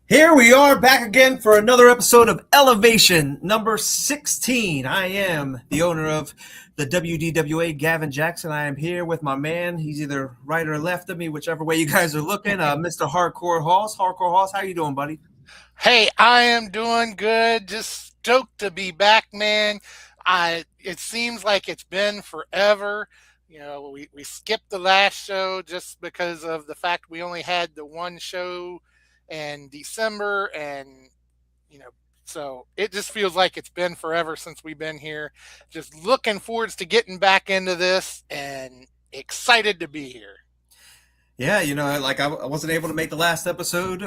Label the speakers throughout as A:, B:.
A: Here we are back again for another episode of Elevation number 16. I am the owner of the WDWA, Gavin Jackson. I am here with my man. He's either right or left of me, whichever way you guys are looking. Mr. Hardcore Hoss. Hardcore Hoss, how you doing, buddy?
B: Hey, I am doing good. Just stoked to be back, man. It seems like it's been forever. We skipped the last show just because of the fact we only had the one show in December and you know, so it just feels like it's been forever since we've been here. Just looking forwards to getting back into this and excited to be here.
A: Yeah, I wasn't able to make the last episode.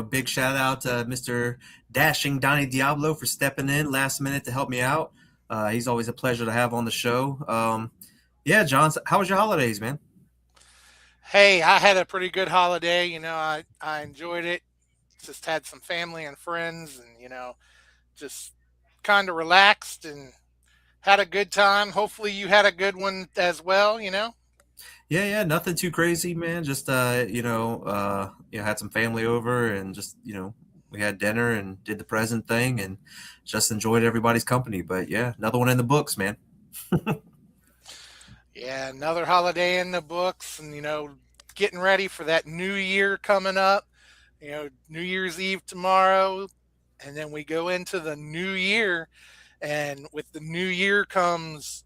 A: Big shout out to Mr. Dashing Donnie Diablo for stepping in last minute to help me out. He's always a pleasure to have on the show. Yeah, John, how was your holidays, man?
B: Hey, I had a pretty good holiday. I enjoyed it. Just had some family and friends and, just kind of relaxed and had a good time. Hopefully you had a good one as well.
A: Yeah, nothing too crazy, man. Just had some family over and just we had dinner and did the present thing and just enjoyed everybody's company. But yeah, another one in the books, man.
B: Yeah, another holiday in the books and, getting ready for that new year coming up. New Year's Eve tomorrow and then we go into the new year and with the new year comes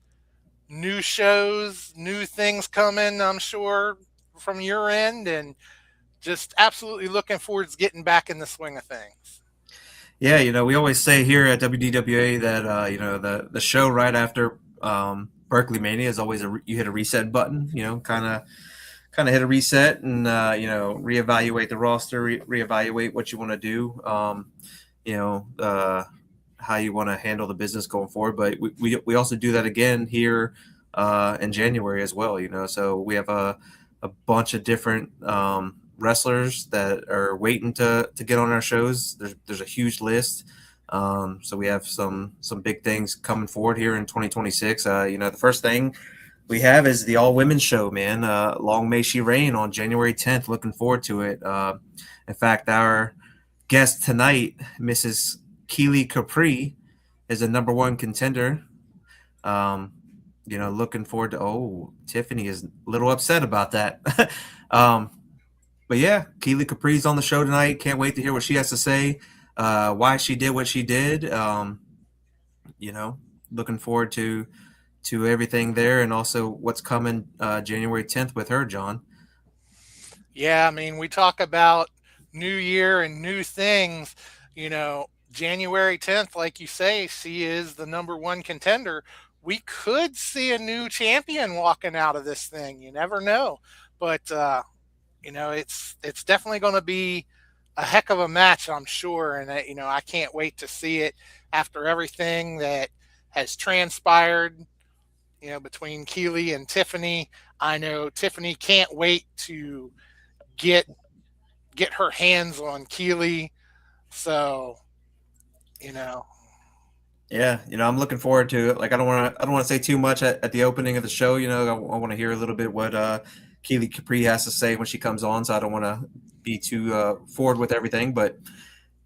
B: new shows, new things coming, I'm sure, from your end, and just absolutely looking forward to getting back in the swing of things.
A: Yeah, we always say here at WDWA that the show right after Berkeley Mania is always you hit a reset button. Kind of hit a reset and reevaluate the roster, reevaluate what you want to do. You know. How you want to handle the business going forward. But we also do that again here in January as well. So we have a bunch of different wrestlers that are waiting to get on our shows. There's a huge list. So we have some big things coming forward here in 2026. The first thing we have is the all women's show, man. Long May She Reign on January 10th. Looking forward to it. In fact, our guest tonight, Mrs. Keeley Capri, is a number one contender. Um, looking forward to. Oh, Tiffany is a little upset about that. um, but yeah, Keeley Capri's on the show tonight. Can't wait to hear what she has to say. Why she did what she did. You know, looking forward to everything there, and also what's coming January 10th with her, John.
B: Yeah, I mean, we talk about new year and new things. January 10th, like you say, she is the number one contender. We could see a new champion walking out of this thing. You never know. But it's definitely going to be a heck of a match, I'm sure, and I can't wait to see it after everything that has transpired. Between Keeley and Tiffany, I know Tiffany can't wait to get get her hands on Keeley. So you know,
A: Yeah, I'm looking forward to it. Like I don't want to say too much at the opening of the show. I want to hear a little bit what Keely Capri has to say when she comes on. So I don't want to be too forward with everything. But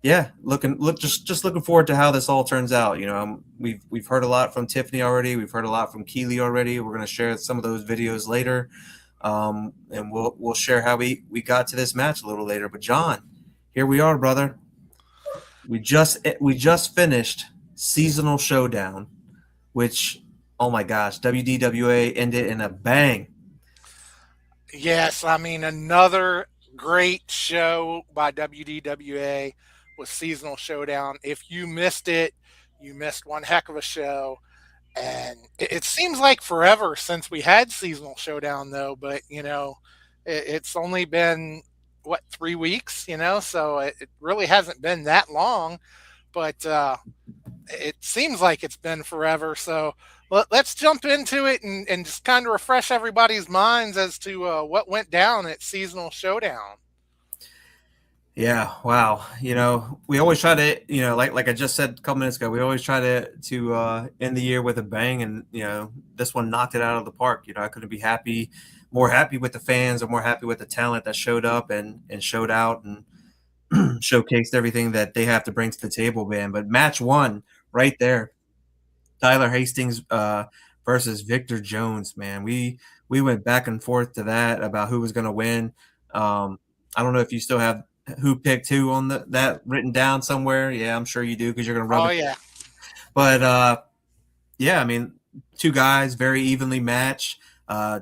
A: yeah, just looking forward to how this all turns out. We've heard a lot from Tiffany already. We've heard a lot from Keely already. We're going to share some of those videos later, and we'll share how we got to this match a little later. But John, here we are, brother. We just finished Seasonal Showdown, which, oh my gosh, WDWA ended in a bang.
B: yes, I mean another great show by WDWA was Seasonal Showdown. If you missed it, you missed one heck of a show. And it seems like forever since we had Seasonal Showdown, though. But it's only been what 3 weeks, so it really hasn't been that long. But it seems like it's been forever. So let's jump into it and just kind of refresh everybody's minds as to what went down at Seasonal Showdown.
A: Yeah, wow. We always try to, like I just said a couple minutes ago, we always try to end the year with a bang, and this one knocked it out of the park. I couldn't be more happy with the fans, or more happy with the talent that showed up and showed out, and showcased everything that they have to bring to the table, man. But match one right there, Tyler Hastings versus Victor Jones, man. We went back and forth to that about who was going to win. I don't know if you still have who picked who on that written down somewhere. Yeah, I'm sure you do because you're going to rub
B: Oh
A: it.
B: yeah.
A: But yeah, I mean, two guys very evenly matched.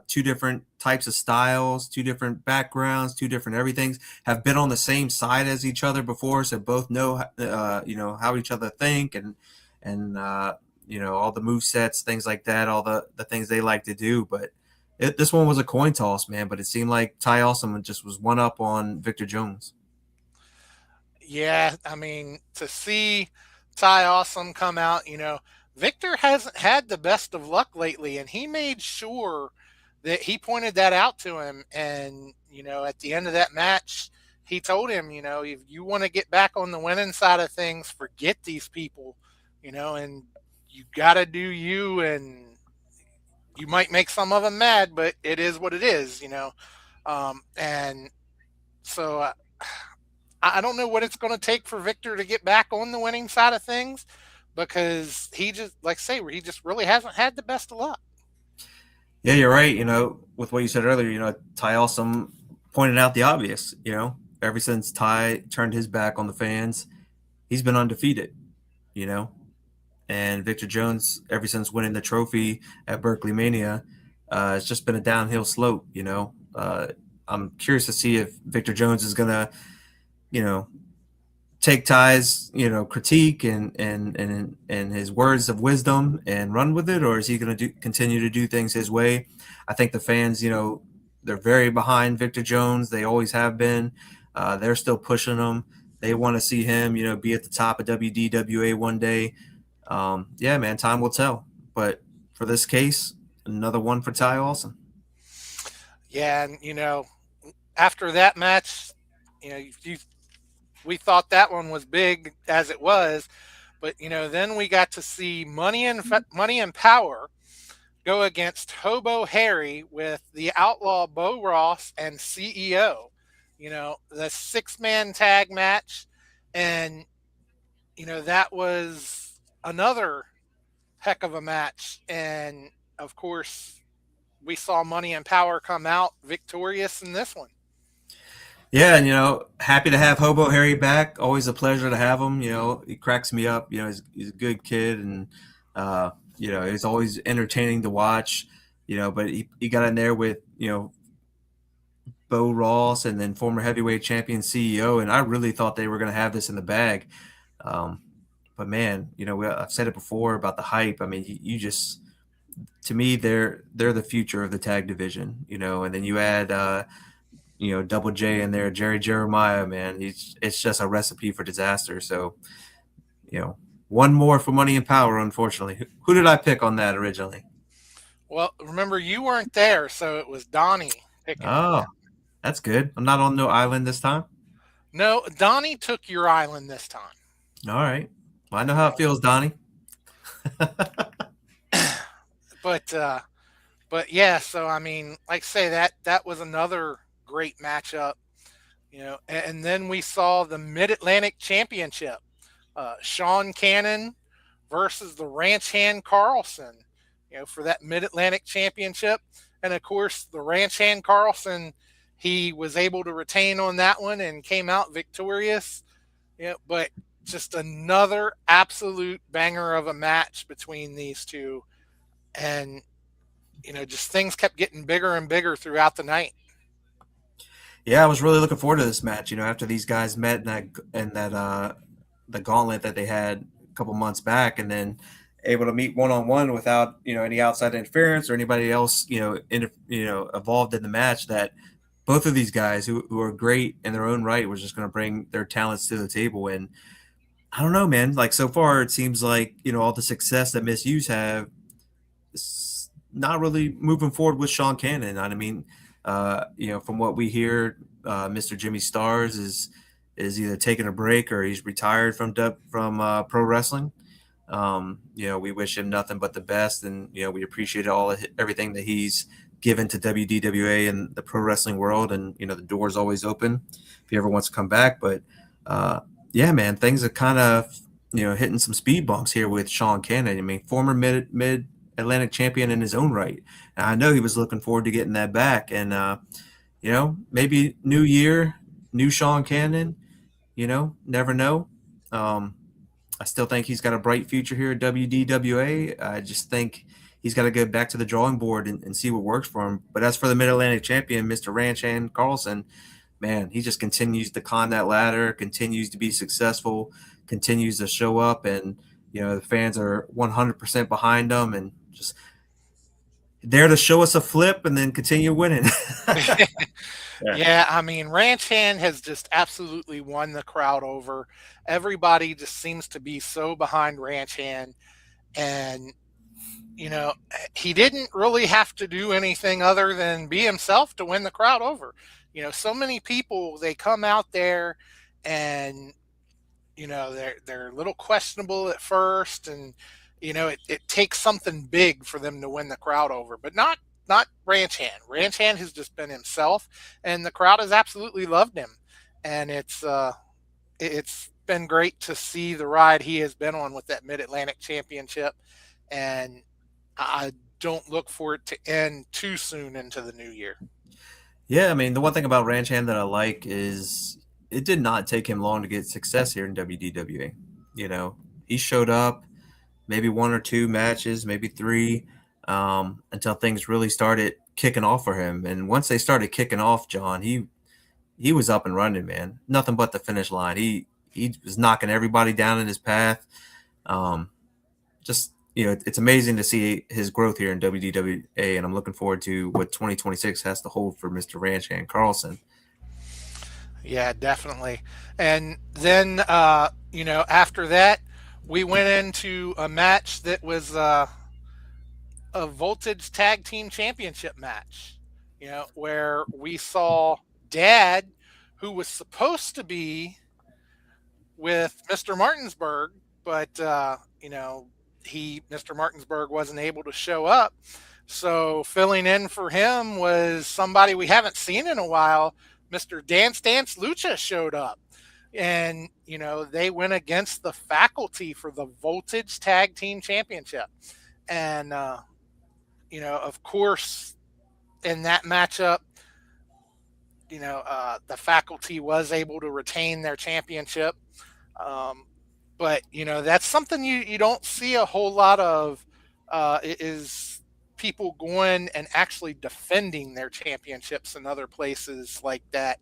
A: Two different types of styles, two different backgrounds, two different everythings. Have been on the same side as each other before, so both know how each other think and all the move sets, things like that, all the things they like to do. But this one was a coin toss, man. But it seemed like Ty Awesome just was one up on Victor Jones.
B: Yeah, I mean, to see Ty Awesome come out, Victor hasn't had the best of luck lately, and he made sure that he pointed that out to him. And, at the end of that match, he told him, if you want to get back on the winning side of things, forget these people, and you got to do you, and you might make some of them mad, but it is what it is. And so I don't know what it's going to take for Victor to get back on the winning side of things because he just, like I say, he just really hasn't had the best of luck.
A: Yeah, you're right. With what you said earlier, Ty Awesome pointed out the obvious. Ever since Ty turned his back on the fans, he's been undefeated. You know, and Victor Jones, ever since winning the trophy at Berkeley Mania, it's just been a downhill slope. I'm curious to see if Victor Jones is gonna, you know, take Ty's, critique and his words of wisdom and run with it, or is he going to continue to do things his way? I think the fans, they're very behind Victor Jones. They always have been. They're still pushing him. They want to see him, be at the top of WDWA one day. Yeah, man, time will tell. But for this case, another one for Ty Olson.
B: Yeah, and after that match, you we thought that one was big as it was, but then we got to see Money and Power go against Hobo Harry with the Outlaw Bo Ross and CEO. The 6-man tag match, and that was another heck of a match. And of course, we saw Money and Power come out victorious in this one.
A: Yeah, and happy to have Hobo Harry back. Always a pleasure to have him. He cracks me up. He's a good kid, and he's always entertaining to watch. But he got in there with Bo Ross and then former heavyweight champion CEO, and I really thought they were going to have this in the bag. But man, I've said it before about the hype. I mean, you just, to me, they're the future of the tag division. And then you add Double J in there, Jerry Jeremiah, man. It's just a recipe for disaster. So, one more for Money and Power, unfortunately. Who did I pick on that originally?
B: Well, remember you weren't there, so it was Donnie picking on
A: Oh,
B: that.
A: that's good. I'm not on no island this time.
B: No, Donnie took your island this time.
A: All right. Well, I know
B: You
A: how it
B: know,
A: feels, Donnie.
B: but yeah. So I mean, like I say, that was another great matchup. And then we saw the Mid Atlantic Championship. Sean Cannon versus the Ranch Hand Carlson, for that Mid Atlantic Championship. And of course, the Ranch Hand Carlson, he was able to retain on that one and came out victorious. But just another absolute banger of a match between these two. And, just things kept getting bigger and bigger throughout the night.
A: Yeah, I was really looking forward to this match. After these guys met in that the gauntlet that they had a couple months back, and then able to meet one on one without any outside interference or anybody else involved in the match. That both of these guys who are great in their own right was just going to bring their talents to the table. And I don't know, man. Like so far, it seems like all the success that Miss Hughes have is not really moving forward with Sean Cannon. I mean, from what we hear, Mr. Jimmy Stars is either taking a break or he's retired from pro wrestling. We wish him nothing but the best, and we appreciate everything that he's given to WDWA and the pro wrestling world. And the door's always open if he ever wants to come back. But uh, yeah, man, things are kind of hitting some speed bumps here with Sean Cannon. I mean, former mid Atlantic champion in his own right. And I know he was looking forward to getting that back, and maybe new year, new Sean Cannon. Never know. Um, I still think he's got a bright future here at WDWA. I just think he's got to go back to the drawing board and see what works for him. But as for the Mid Atlantic champion, Mr. Ranchan Carlson, man, he just continues to climb that ladder, continues to be successful, continues to show up, and the fans are 100% behind him, and just there to show us a flip and then continue winning. Yeah.
B: Yeah, I mean, Ranch Hand has just absolutely won the crowd over. Everybody just seems to be so behind Ranch Hand. And, he didn't really have to do anything other than be himself to win the crowd over. So many people, they come out there and, they're a little questionable at first. And, it takes something big for them to win the crowd over, but not Ranch Hand. Ranch Hand has just been himself, and the crowd has absolutely loved him. And it's been great to see the ride he has been on with that Mid Atlantic Championship, and I don't look for it to end too soon into the new year.
A: Yeah, I mean, the one thing about Ranch Hand that I like is it did not take him long to get success here in WDWA. He showed up, maybe one or two matches, maybe three, until things really started kicking off for him. And once they started kicking off, John, he was up and running, man. Nothing but the finish line. He was knocking everybody down in his path. Um, just it's amazing to see his growth here in WDWA, and I'm looking forward to what 2026 has to hold for Mr. Ranchan Carlson.
B: Yeah, definitely. And then, after that, we went into a match that was a Voltage Tag Team Championship match, where we saw Dad, who was supposed to be with Mr. Martinsburg, but Mr. Martinsburg wasn't able to show up. So filling in for him was somebody we haven't seen in a while. Mr. Dance Dance Lucha showed up, and they went against the Faculty for the Voltage Tag Team Championship. And of course, in that matchup, the Faculty was able to retain their championship. Um, but that's something you don't see a whole lot of, is people going and actually defending their championships in other places like that.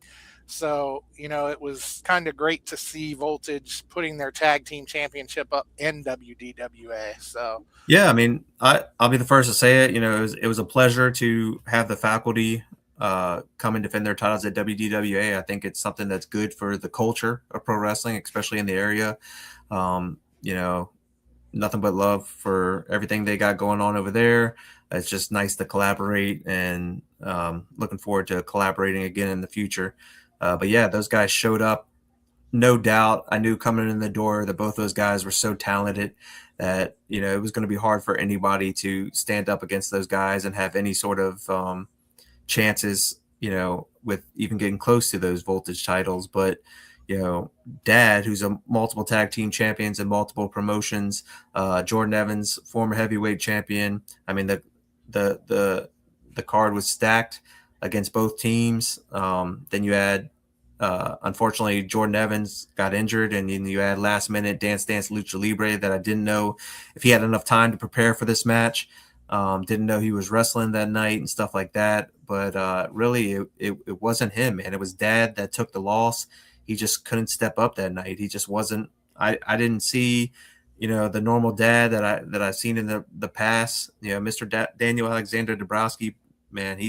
B: So it was kind of great to see Voltage putting their tag team championship up in WDWA. So
A: Yeah, I mean, I'll be the first to say it. It was a pleasure to have the Faculty come and defend their titles at WDWA. I think it's something that's good for the culture of pro wrestling, especially in the area. Um, you know, Nothing but love for everything they got going on over there. It's just nice to collaborate, and looking forward to collaborating again in the future. But yeah, those guys showed up. No doubt, I knew coming in the door that both those guys were so talented that it was going to be hard for anybody to stand up against those guys and have any sort of chances, with even getting close to those Voltage titles. But, Dad, who's a multiple tag team champions in multiple promotions, Jordan Evans, former heavyweight champion. I mean, the card was stacked against both teams. Then you had, unfortunately, Jordan Evans got injured, and then you had last minute Dance Dance Lucha Libre that I didn't know if he had enough time to prepare for this match. Didn't know he was wrestling that night and stuff like that. But really, it wasn't him, man. It was Dad that took the loss. He just couldn't step up that night. He just wasn't. I didn't see, the normal Dad that I've seen in the past. Mr. Daniel Alexander Dabrowski, man,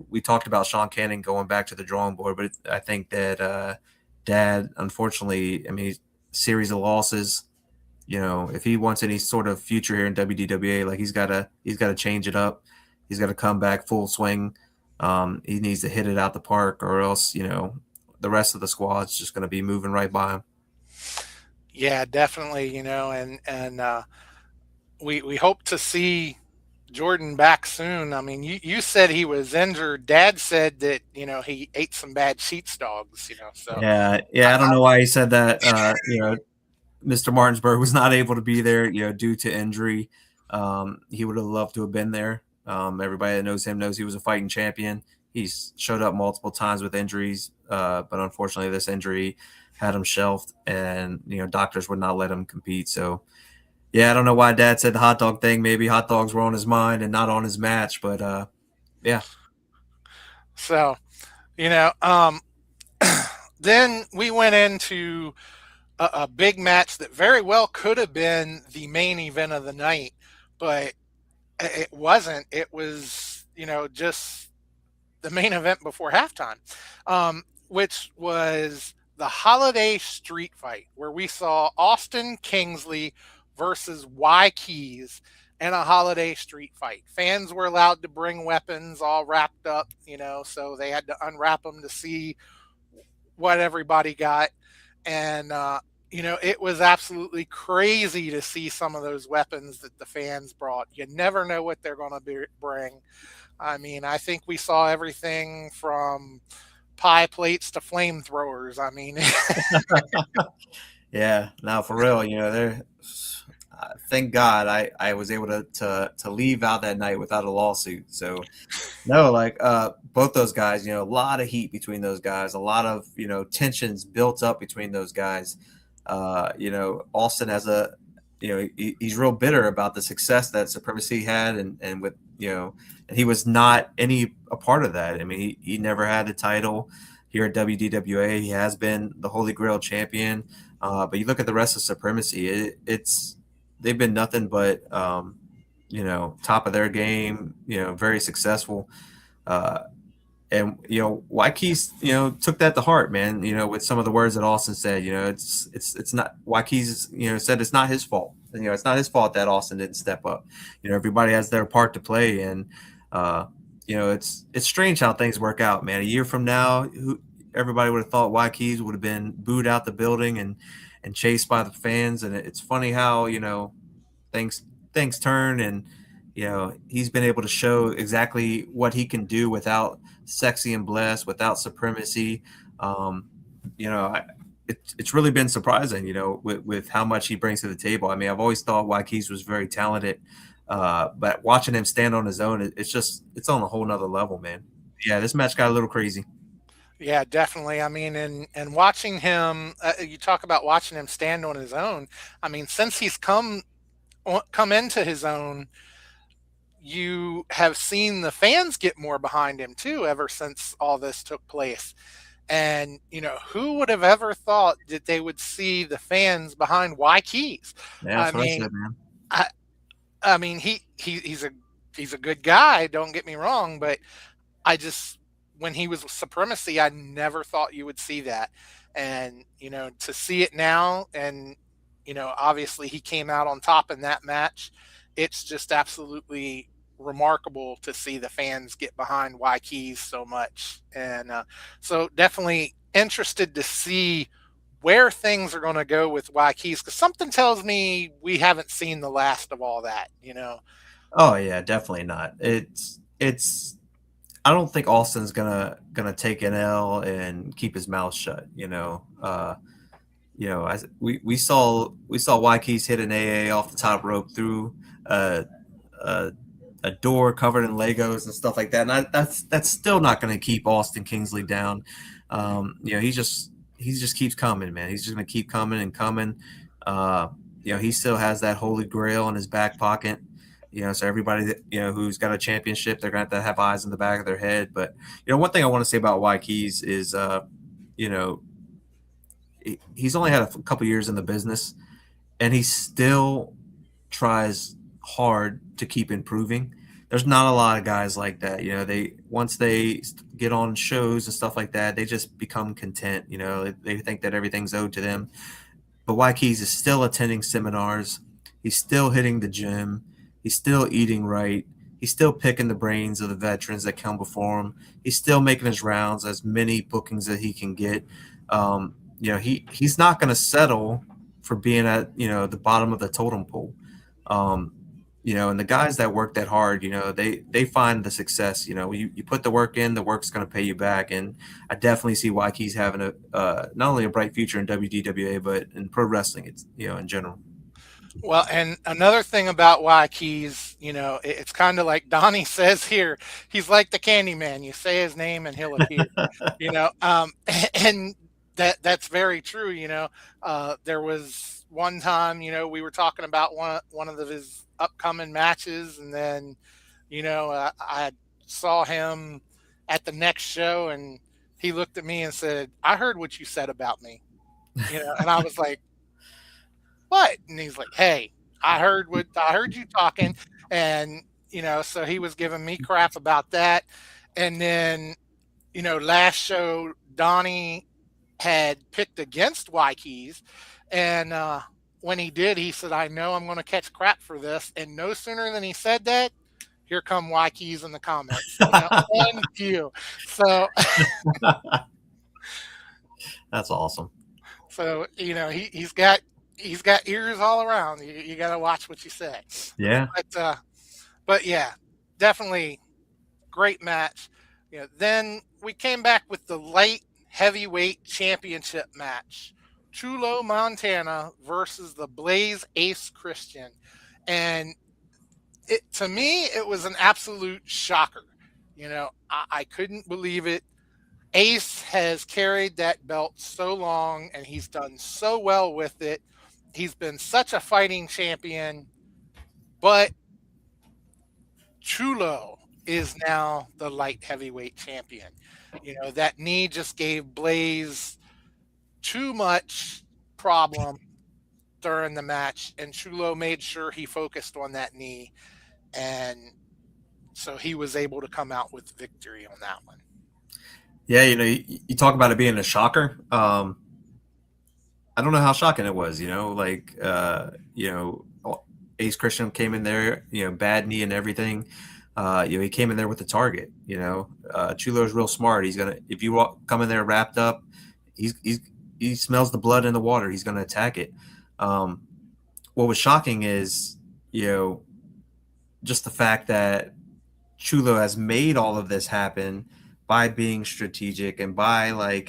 A: we talked about Sean Cannon going back to the drawing board, but I think that Dad, unfortunately, I mean, series of losses. If he wants any sort of future here in WDWA, like he's got to change it up. He's got to come back full swing. He needs to hit it out the park, or else the rest of the squad's just going to be moving right by him.
B: yeah, definitely. And we hope to see Jordan back soon. I mean, you said he was injured. Dad said that, he ate some bad sheets dogs, so
A: Yeah,
B: I,
A: yeah. I don't know why he said that. Mr. Martinsburg was not able to be there, due to injury. He would have loved to have been there. Everybody that knows him knows he was a fighting champion. He's showed up multiple times with injuries, but unfortunately, this injury had him shelved, and doctors would not let him compete. So, yeah, I don't know why Dad said the hot dog thing. Maybe hot dogs were on his mind and not on his match, but yeah.
B: so you know. Then we went into a big match that very well could have been the main event of the night, but it wasn't. It was, just the main event before halftime, which was the Holiday Street Fight, where we saw Austin Kingsley versus Y Keys in a Holiday Street Fight. Fans were allowed to bring weapons all wrapped up, so they had to unwrap them to see what everybody got. And, it was absolutely crazy to see some of those weapons that the fans brought. You never know what they're going to bring. I mean, I think we saw everything from pie plates to flamethrowers. I mean,
A: Yeah, now for real, there. Thank God I was able to leave out that night without a lawsuit. So no, like both those guys, a lot of heat between those guys, a lot of tensions built up between those guys. Austin has he's real bitter about the success that Supremacy had, and with and he was not any a part of that. I mean, he never had the title here at WDWA. He has been the Holy Grail champion, but you look at the rest of Supremacy, it's they've been nothing but top of their game, very successful. Uh, and Waikis, took that to heart, man. With some of the words that Austin said, it's not Waikis, said it's not his fault. It's not his fault that Austin didn't step up. Everybody has their part to play, and it's strange how things work out, man. A year from now, everybody would have thought Waikis would have been booed out the building and chased by the fans, and it's funny how things things turn, and he's been able to show exactly what he can do without Sexy and Blessed, without Supremacy. um it's really been surprising, with how much he brings to the table. I mean, I've always thought Waikis was very talented, but watching him stand on his own, it's on a whole nother level, man. Yeah, this match got a little crazy.
B: yeah, definitely. I mean, and watching him, you talk about watching him stand on his own. I mean, since he's come into his own, you have seen the fans get more behind him too ever since all this took place. And who would have ever thought that they would see the fans behind Y Keys?
A: Yeah,
B: I
A: that's what I
B: mean,
A: said, man.
B: I I mean he's a good guy. Don't get me wrong, but I just when he was with Supremacy, I never thought you would see that. And, to see it now, and, obviously he came out on top in that match. It's just absolutely remarkable to see the fans get behind Y Keys so much. And so definitely interested to see where things are going to go with Y Keys, because something tells me we haven't seen the last of all that.
A: Oh yeah, definitely not. It's I don't think Austin's gonna take an L and keep his mouth shut. We saw Waikis hit an AA off the top rope through a, a, a door covered in Legos and stuff like that, and that's still not going to keep Austin Kingsley down. He just keeps coming, man. He's just going to keep coming and coming. Uh, he still has that holy grail in his back pocket. So everybody that who's got a championship, they're going to have eyes in the back of their head. But one thing I want to say about Waikis is, you know, he's only had a couple years in the business, and he still tries hard to keep improving. There's not a lot of guys like that. They once they get on shows and stuff like that, they just become content. They think that everything's owed to them. But Waikis is still attending seminars. He's still hitting the gym. He's still eating right. He's still picking the brains of the veterans that come before him. He's still making his rounds, as many bookings that he can get. He's not going to settle for being at the bottom of the totem pole. Um, And the guys that work that hard, they find the success. You put the work in, the work's going to pay you back. And I definitely see why he's having a not only a bright future in WDWA, but in pro wrestling, it's in general.
B: Well, and another thing about Wykeys, it's kind of like Donnie says here. He's like the Candyman. You say his name and he'll appear. And that's very true. There was one time, we were talking about one of his upcoming matches, and then, I saw him at the next show, and he looked at me and said, "I heard what you said about me." And I was like, what? And he's like, hey, I heard you talking. And, so he was giving me crap about that. And then, last show, Donnie had picked against Wykeys. And when he did, he said, I know I'm going to catch crap for this. And no sooner than he said that, here come Wykeys in the comments. Thank you. So,
A: That's awesome.
B: so he's got ears all around. You got to watch what you say.
A: Yeah.
B: But yeah, definitely great match. Then we came back with the light heavyweight championship match. Chulo Montana versus the Blaze Ace Christian. And to me, it was an absolute shocker. I couldn't believe it. Ace has carried that belt so long and he's done so well with it. He's been such a fighting champion, but Chulo is now the light heavyweight champion. That knee just gave Blaze too much problem during the match, and Chulo made sure he focused on that knee, and so he was able to come out with victory on that one.
A: Yeah, you talk about it being a shocker. I don't know how shocking it was. Ace Christian came in there, bad knee and everything. He came in there with a target. Chulo's real smart. He's gonna if you come in there wrapped up, he smells the blood in the water. He's gonna attack it. What was shocking is just the fact that Chulo has made all of this happen by being strategic and by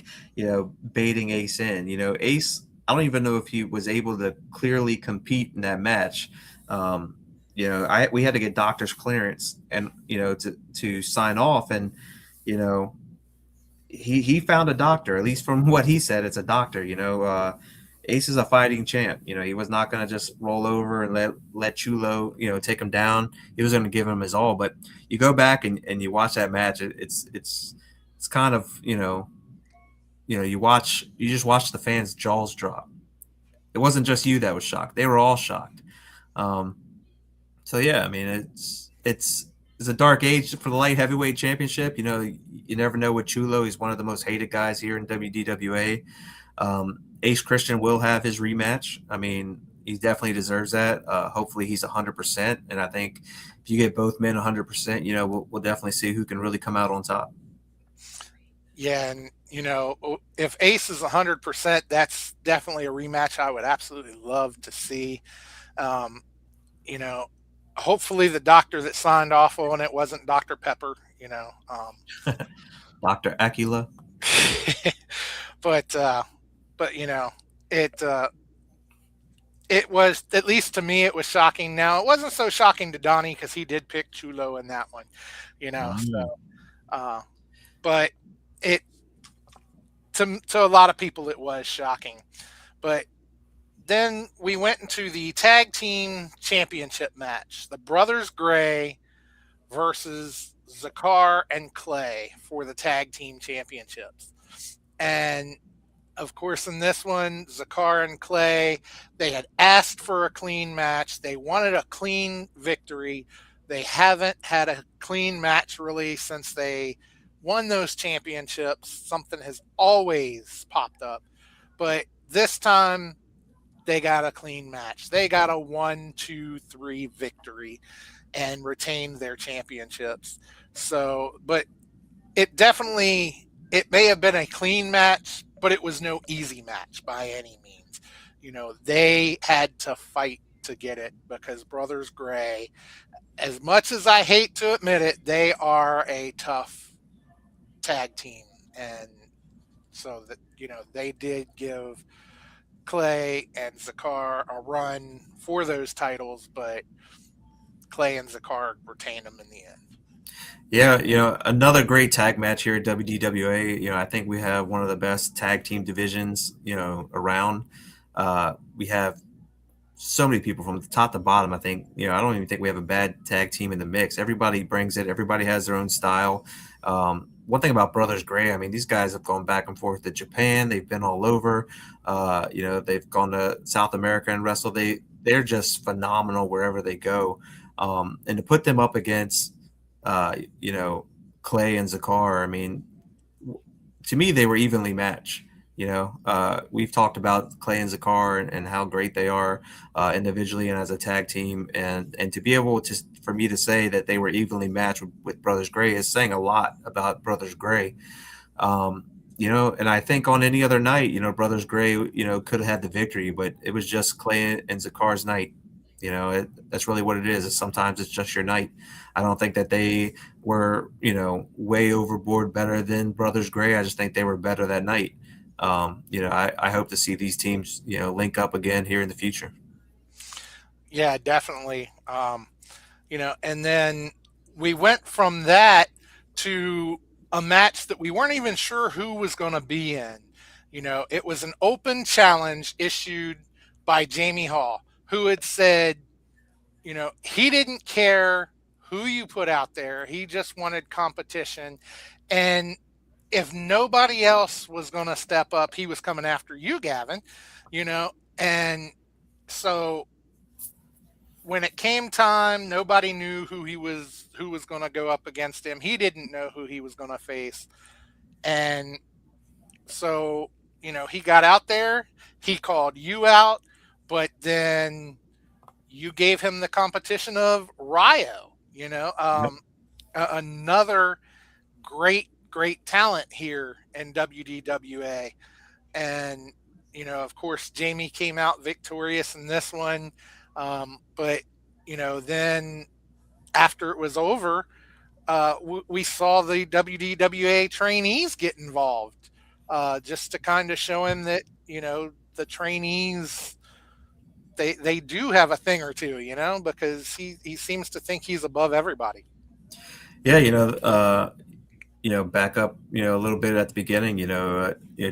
A: baiting Ace in. Ace, I don't even know if he was able to clearly compete in that match. We had to get doctor's clearance and to sign off, and you know he found a doctor. At least from what he said, it's a doctor. Ace is a fighting champ. He was not going to just roll over and let Chulo take him down. He was going to give him his all. But you go back and you watch that match. It's kind of you just watch the fans' jaws drop. It wasn't just you that was shocked; they were all shocked. Um, so yeah, I mean it's a dark age for the light heavyweight championship. You never know with Chulo. He's one of the most hated guys here in WDWA. Ace Christian will have his rematch. I mean, he definitely deserves that. Hopefully he's 100%. And I think if you get both men 100%, we'll definitely see who can really come out on top.
B: Yeah, and if Ace is 100%, that's definitely a rematch I would absolutely love to see. Um, you know, Hopefully the doctor that signed off on it wasn't Dr. Pepper.
A: Dr. Akila.
B: but it it was, at least to me, it was shocking. Now it wasn't so shocking to Donnie because he did pick Chulo in that one.
A: Mm.
B: So but it to a lot of people it was shocking. But then we went into the tag team championship match, the Brothers Gray versus Zakar and Clay for the tag team championships. And of course, in this one, Zakar and Clay, they had asked for a clean match. They wanted a clean victory. They haven't had a clean match really since they won those championships. Something has always popped up. But this time, they got a clean match. They got a 1-2-3 victory and retained their championships. So, but it may have been a clean match, but it was no easy match by any means. They had to fight to get it because Brothers Gray, as much as I hate to admit it, they are a tough tag team. And so that, they did give Clay and Zakar a run for those titles, but Clay and Zakar retained them in the end.
A: Yeah, another great tag match here at WDWA. I think we have one of the best tag team divisions, around. We have so many people from the top to bottom. I think, I don't even think we have a bad tag team in the mix. Everybody brings it. Everybody has their own style. One thing about Brothers Gray, I mean, these guys have gone back and forth to Japan. They've been all over. They've gone to South America and wrestled. They're just phenomenal wherever they go. And to put them up against, uh, you know, Clay and Zakar, I mean, to me, they were evenly matched. We've talked about Clay and Zakar and how great they are individually and as a tag team, and to be able to for me to say that they were evenly matched with Brothers Gray is saying a lot about Brothers Gray. And I think on any other night, Brothers Gray, could have had the victory, but it was just Clay and Zakar's night. That's really what it is. Sometimes it's just your night. I don't think that they were, way overboard better than Brothers Gray. I just think they were better that night. I hope to see these teams, link up again here in the future.
B: Yeah, definitely. And then we went from that to a match that we weren't even sure who was going to be in. It was an open challenge issued by Jamie Hall, who had said, he didn't care who you put out there. He just wanted competition. And if nobody else was going to step up, he was coming after you, Gavin, you know, and so when it came time, nobody knew who was going to go up against him. He didn't know who he was going to face. And so, he got out there, he called you out, but then you gave him the competition of Ryo, another great talent here in WDWA. And, of course, Jamie came out victorious in this one. But, then after it was over, we saw the WDWA trainees get involved just to kind of show him that, the trainees, they do have a thing or two, because he seems to think he's above everybody.
A: Yeah, back up, a little bit at the beginning,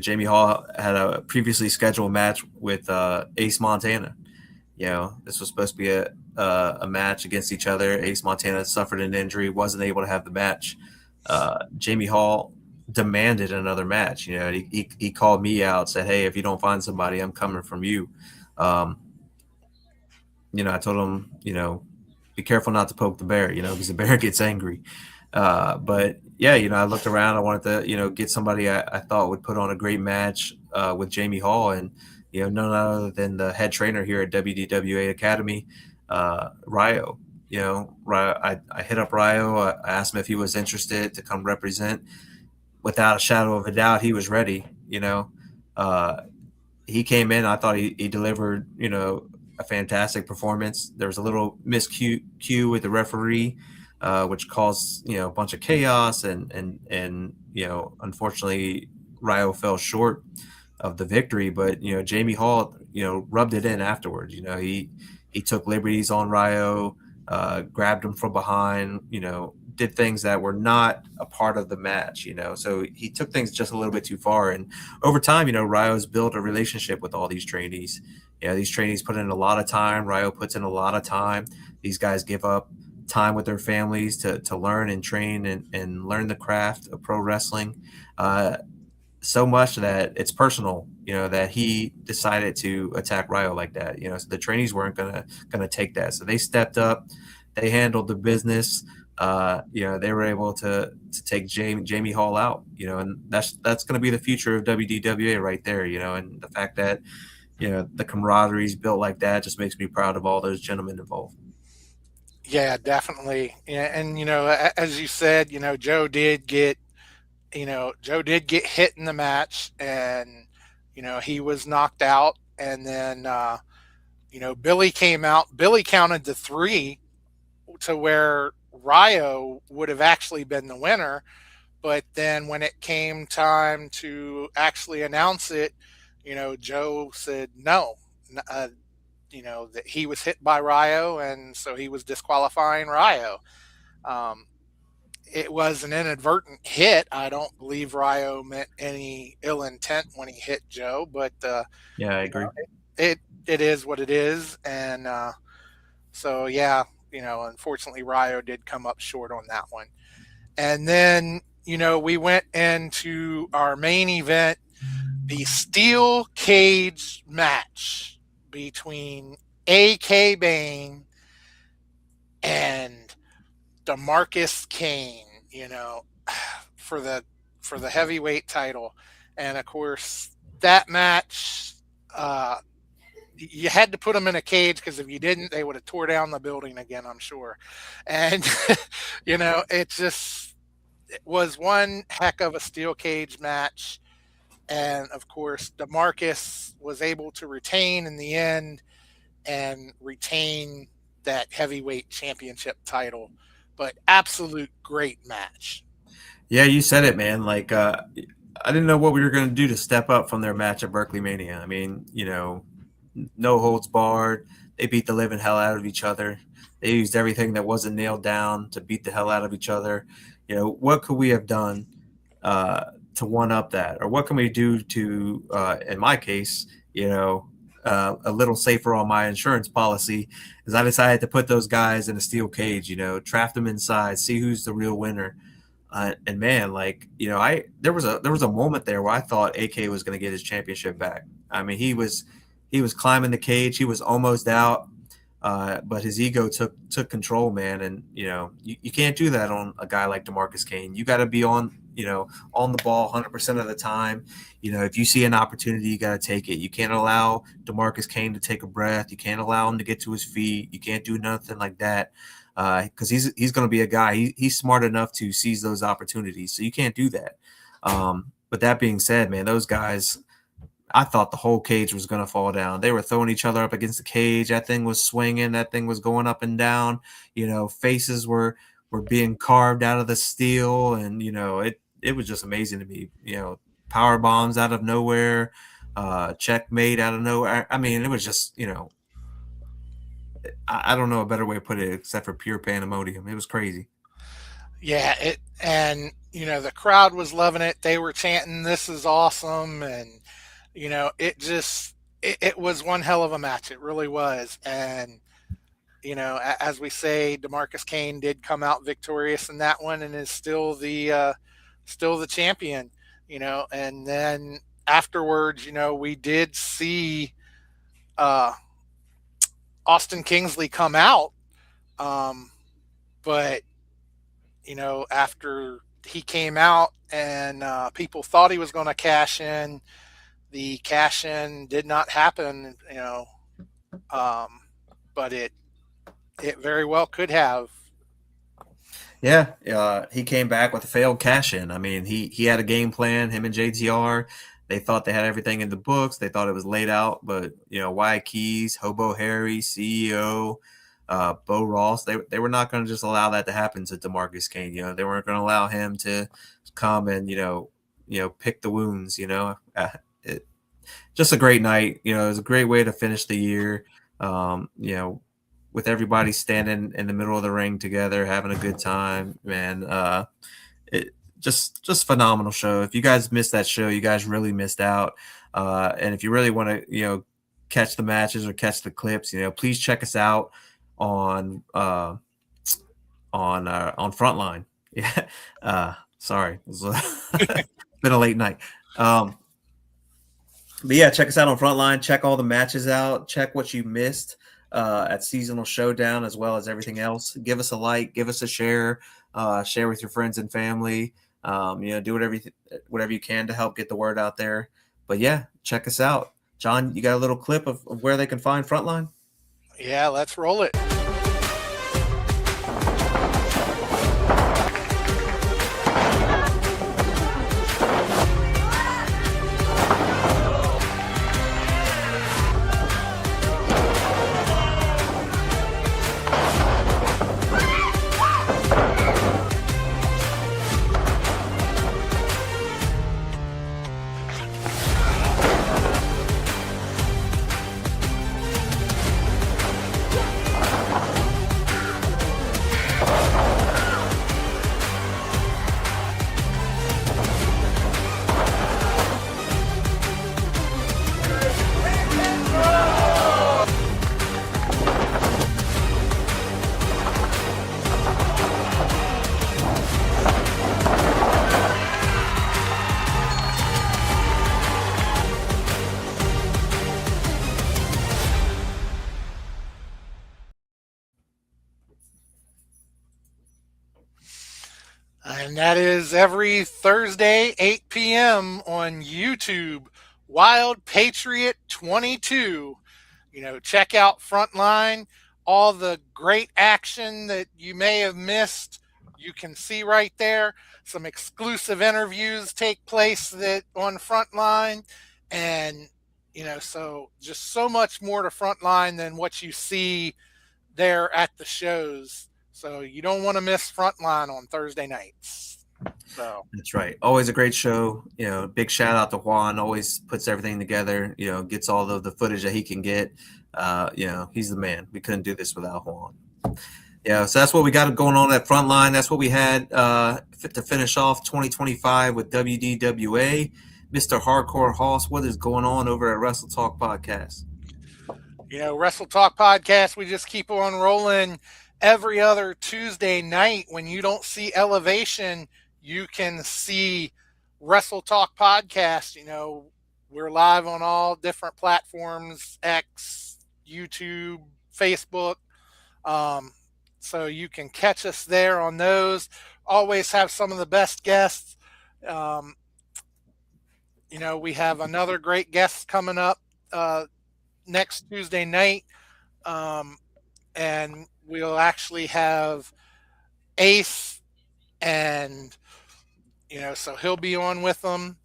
A: Jamie Hall had a previously scheduled match with Ace Montana. This was supposed to be a match against each other. Ace Montana suffered an injury, wasn't able to have the match. Jamie Hall demanded another match. He called me out, said, "Hey, if you don't find somebody, I'm coming from you." Um, I told him, be careful not to poke the bear, because the bear gets angry. But yeah, I looked around. I wanted to, get somebody I thought would put on a great match with Jamie Hall, and none other than the head trainer here at WDWA Academy, Ryo. I hit up Ryo. I asked him if he was interested to come represent. Without a shadow of a doubt, he was ready. Uh, he came in. I thought he delivered, a fantastic performance. There was a little miscue with the referee, which caused, a bunch of chaos, and unfortunately, Ryo fell short of the victory. But Jamie Hall, rubbed it in afterwards. He took liberties on Ryo, grabbed him from behind, did things that were not a part of the match, so he took things just a little bit too far. And over time, Ryo's built a relationship with all these trainees. These trainees put in a lot of time. Ryo puts in a lot of time. These guys give up time with their families to learn and train and learn the craft of pro wrestling. So much that it's personal, that he decided to attack Ryo like that. So the trainees weren't gonna take that. So they stepped up, they handled the business. They were able to take Jamie Hall out. And that's gonna be the future of WDWA right there. And the fact that the camaraderie is built like that just makes me proud of all those gentlemen involved.
B: Yeah, definitely. Yeah, and as you said, Joe did get hit in the match, and he was knocked out, and then Billy came out. Billy counted to three to where Ryo would have actually been the winner. But then when it came time to actually announce it, Joe said no. Uh, that he was hit by Ryo, and so he was disqualifying Ryo. Um, it was an inadvertent hit. I don't believe Ryo meant any ill intent when he hit Joe, but
A: Yeah, I
B: you know,
A: agree.
B: it is what it is, and so yeah, unfortunately Ryo did come up short on that one. And then we went into our main event, the steel cage match between AK Bane and DeMarcus Kane, for the heavyweight title. And of course, that match, uh, you had to put them in a cage because if you didn't, they would have tore down the building again, I'm sure. And it was one heck of a steel cage match. And of course, DeMarcus was able to retain in the end and retain that heavyweight championship title. But absolute great match.
A: Yeah, you said it, man. Like, I didn't know what we were going to do to step up from their match at Berkeley Mania. I mean, no holds barred. They beat the living hell out of each other. They used everything that wasn't nailed down to beat the hell out of each other. What could we have done to one up that, or what can we do to, in my case, a little safer on my insurance policy? Is I decided to put those guys in a steel cage. Trap them inside, see who's the real winner. And man, like there was a moment there where I thought AK was going to get his championship back. I mean, he was climbing the cage, he was almost out, but his ego took control, man. And you can't do that on a guy like DeMarcus Kane. You got to be on the ball 100% of the time. If you see an opportunity, you got to take it. You can't allow DeMarcus Kane to take a breath. You can't allow him to get to his feet. You can't do nothing like that. Because he's going to be a guy. He's smart enough to seize those opportunities. So you can't do that. But that being said, man, those guys, I thought the whole cage was going to fall down. They were throwing each other up against the cage. That thing was swinging. That thing was going up and down. Faces were being carved out of the steel, and it was just amazing to me. Power bombs out of nowhere, checkmate out of nowhere. I mean, it was just I don't know a better way to put it except for pure pandemonium. It was crazy.
B: Yeah, the crowd was loving it. They were chanting, "This is awesome," and it was one hell of a match. It really was. And as we say, DeMarcus Kane did come out victorious in that one and is still the champion. And then afterwards, we did see uh, Austin Kingsley come out, but after he came out and people thought he was going to cash in, the cash in did not happen. But it very well could have.
A: Yeah, he came back with a failed cash in. I mean, he had a game plan. Him and JTR, they thought they had everything in the books. They thought it was laid out, but Wyatt Keys, Hobo Harry, CEO, Bo Ross, they were not going to just allow that to happen to DeMarcus Kane. They weren't going to allow him to come and pick the wounds. Just a great night. It was a great way to finish the year. With everybody standing in the middle of the ring together, having a good time, man. It just phenomenal show. If you guys missed that show, you guys really missed out. And if you really want to, catch the matches or catch the clips, please check us out on Frontline. Yeah. Sorry, it's been a late night. But yeah, check us out on Frontline. Check all the matches out. Check what you missed at Seasonal Showdown, as well as everything else. Give us a like, give us a share, share with your friends and family. Do whatever you can to help get the word out there. But yeah, check us out. John, you got a little clip of where they can find Frontline?
B: Yeah, let's roll it. And that is every Thursday, 8 p.m. on YouTube, Wild Patriot 22. Check out Frontline. All the great action that you may have missed, you can see right there. Some exclusive interviews take place that on Frontline. And, so just so much more to Frontline than what you see there at the shows. So you don't want to miss Frontline on Thursday nights. So
A: That's right. Always a great show. Big shout out to Juan. Always puts everything together. Gets all of the footage that he can get. He's the man. We couldn't do this without Juan. Yeah, so that's what we got going on at Frontline. That's what we had to finish off 2025 with WDWA. Mr. Hardcore Hoss, what is going on over at Wrestle Talk Podcast?
B: Wrestle Talk Podcast, we just keep on rolling every other Tuesday night. When you don't see Elevation, you can see Wrestle Talk Podcast. We're live on all different platforms, X, YouTube, Facebook. So you can catch us there on those. Always have some of the best guests. We have another great guest coming up next Tuesday night. And we'll actually have Ace, and so he'll be on with them,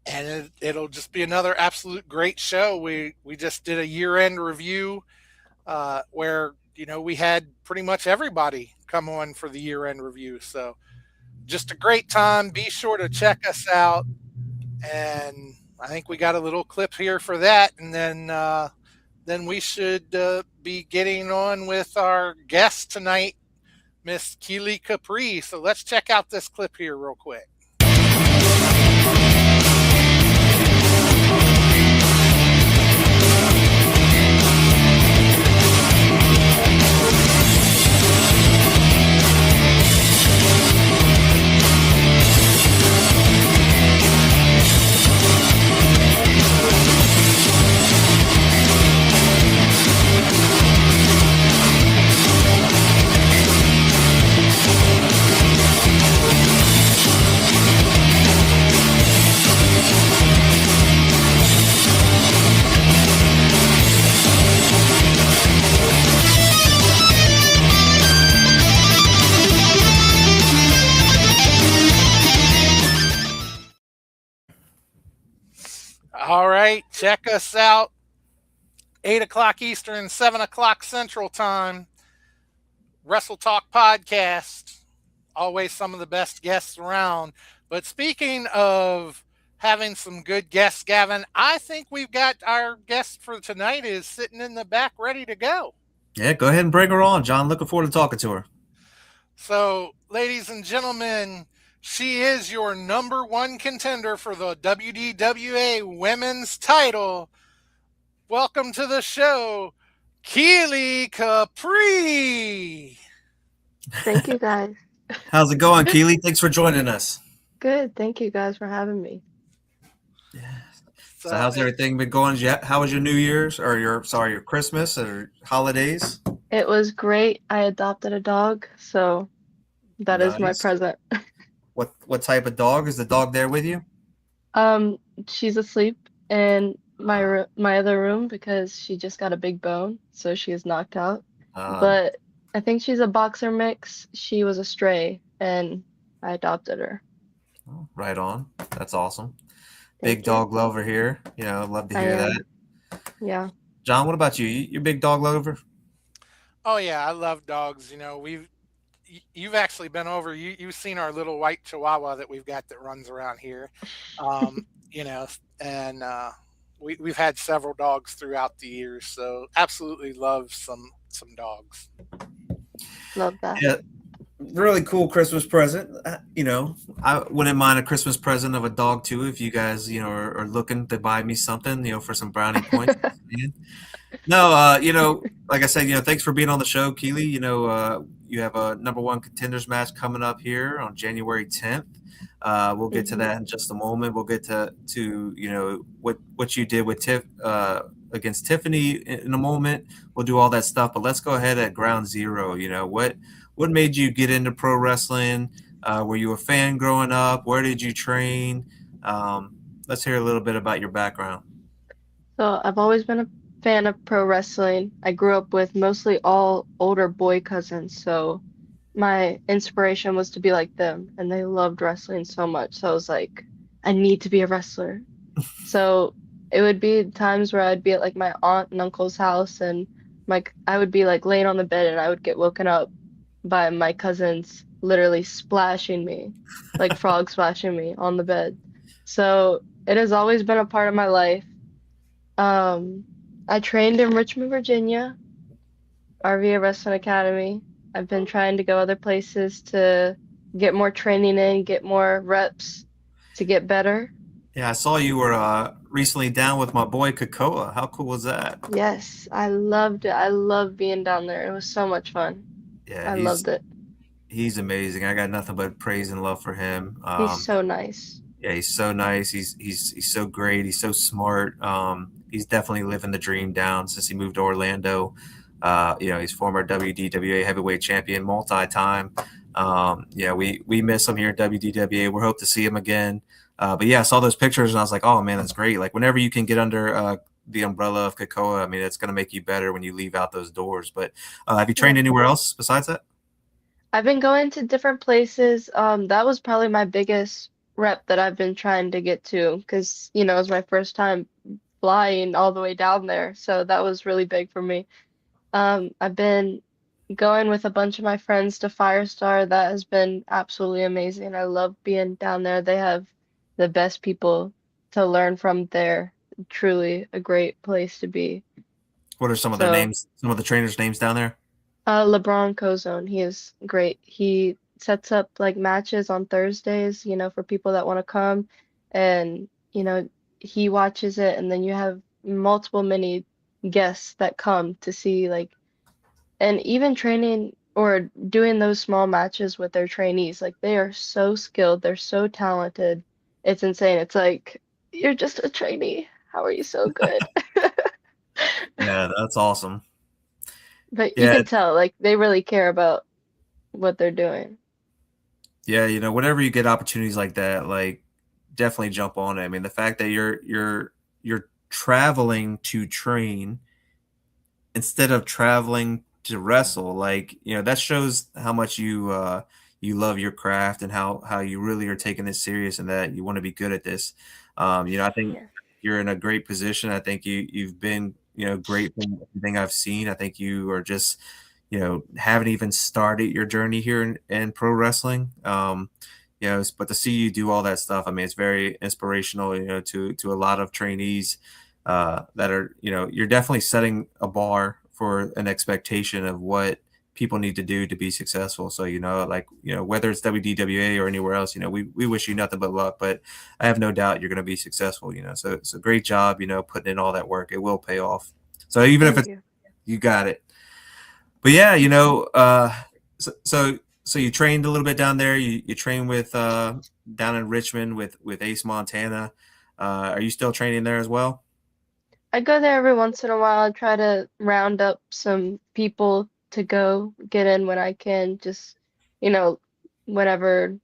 B: and it'll just be another absolute great show. We just did a year-end review where we had pretty much everybody come on for the year-end review. So just a great time. Be sure to check us out, and I think we got a little clip here for that, and then we should be getting on with our guest tonight, Miss Keeley Capri. So let's check out this clip here real quick. All right, check us out. 8 o'clock Eastern, 7 o'clock Central Time. Wrestle Talk Podcast. Always some of the best guests around. But speaking of having some good guests, Gavin, I think we've got our guest for tonight is sitting in the back ready to go.
A: Yeah, go ahead and bring her on, John. Looking forward to talking to her.
B: So, ladies and gentlemen, she is your number one contender for the WDWA Women's title. Welcome to the show, Keeley Capri.
C: Thank you, guys.
A: How's it going, Keeley? Thanks for joining us.
C: Good. Thank you, guys, for having me.
A: Yeah. So how's everything been going? How was your New Year's or your Christmas or holidays?
C: It was great. I adopted a dog, so that is my present.
A: What type of dog? Is the dog there with you?
C: She's asleep in my other room because she just got a big bone, so she is knocked out. But I think she's a boxer mix. She was a stray, and I adopted her.
A: Oh, right on. That's awesome. Big dog lover here. Love to hear that.
C: Yeah.
A: John, what about you? You big dog lover?
B: Oh yeah, I love dogs. You've actually been over. You've seen our little white Chihuahua that we've got that runs around here. And we've had several dogs throughout the years. So absolutely love some dogs.
C: Love that.
A: Yeah. Really cool Christmas present. I wouldn't mind a Christmas present of a dog too if you guys, are looking to buy me something, for some brownie points. No, like I said, thanks for being on the show, Keeley. You have a number one contenders match coming up here on January 10th. We'll get to that in just a moment. We'll get to what you did with against Tiffany in a moment. We'll do all that stuff, but let's go ahead at ground zero. What made you get into pro wrestling? Were you a fan growing up? Where did you train? Let's hear a little bit about your background.
C: So I've always been a fan of pro wrestling. I grew up with mostly all older boy cousins, so my inspiration was to be like them, and they loved wrestling so much. So I was like, I need to be a wrestler. So it would be times where I'd be at like my aunt and uncle's house, and I would be like laying on the bed, and I would get woken up by my cousins literally splashing me, like frog splashing me on the bed. So it has always been a part of my life. Um, I trained in Richmond, Virginia, RVA Wrestling Academy. I've been trying to go other places to get more training in, get more reps to get better.
A: Yeah, I saw you were recently down with my boy Kakoa. How cool was that?
C: Yes, I loved it. I loved being down there. It was so much fun.
A: Yeah,
C: I
A: he's
C: loved it.
A: he's amazing. I got nothing but praise and love for him.
C: He's so nice.
A: Yeah, he's so nice. He's so great. He's so smart. He's definitely living the dream down since he moved to Orlando. He's former WDWA heavyweight champion, multi-time. We miss him here at WDWA. We hope to see him again. But yeah, I saw those pictures and I was like, oh man, that's great. Like whenever you can get under the umbrella of Kakoa, I mean, it's going to make you better when you leave out those doors. But have you trained
C: Yeah.
A: anywhere else besides that?
C: I've been going to different places. That was probably my biggest rep that I've been trying to get to because, it was my first time flying all the way down there. So that was really big for me. I've been going with a bunch of my friends to Firestar. That has been absolutely amazing. I love being down there. They have the best people to learn from there. Truly a great place to be.
A: What are some of the
C: So,
A: names, some of the trainers' names down there?
C: LeBron Cozone, he is great. He sets up like matches on Thursdays, for people that want to come, and he watches it, and then you have multiple many guests that come to see like, and even training or doing those small matches with their trainees, like they are so skilled, they're so talented. It's insane. It's like you're just a trainee. How are you so good?
A: Yeah, that's awesome.
C: But you
A: Yeah,
C: can tell like they really care about what they're doing.
A: yeah, whenever you get opportunities like that, like definitely jump on it. I mean, the fact that you're traveling to train instead of traveling to wrestle, like, that shows how much you love your craft and how you really are taking this serious and that you want to be good at this. I think
C: Yeah.
A: you're in a great position. I think you've been, great from everything I've seen. I think you are just, haven't even started your journey here in pro wrestling. But to see you do all that stuff, I mean, it's very inspirational, to a lot of trainees that are, you're definitely setting a bar for an expectation of what people need to do to be successful. So, whether it's WDWA or anywhere else, we wish you nothing but luck, but I have no doubt you're going to be successful, so it's a great job, putting in all that work. It will pay off. So even if
C: Thank
A: it's,
C: you.
A: you got it. But yeah, so you trained a little bit down there. You trained with down in Richmond with Ace Montana. Are you still training there as well?
C: I go there every once in a while. I try to round up some people to go get in when I can, just, you know, whenever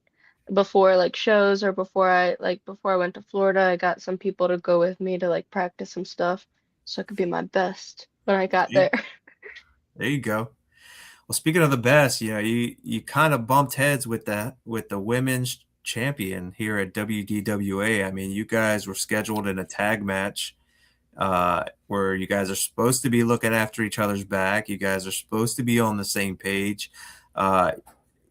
C: before like shows or before I went to Florida, I got some people to go with me to like practice some stuff so I could be my best when I got there.
A: There you go. Well, speaking of the best, you kind of bumped heads with the women's champion here at WDWA. I mean, you guys were scheduled in a tag match where you guys are supposed to be looking after each other's back. You guys are supposed to be on the same page, uh,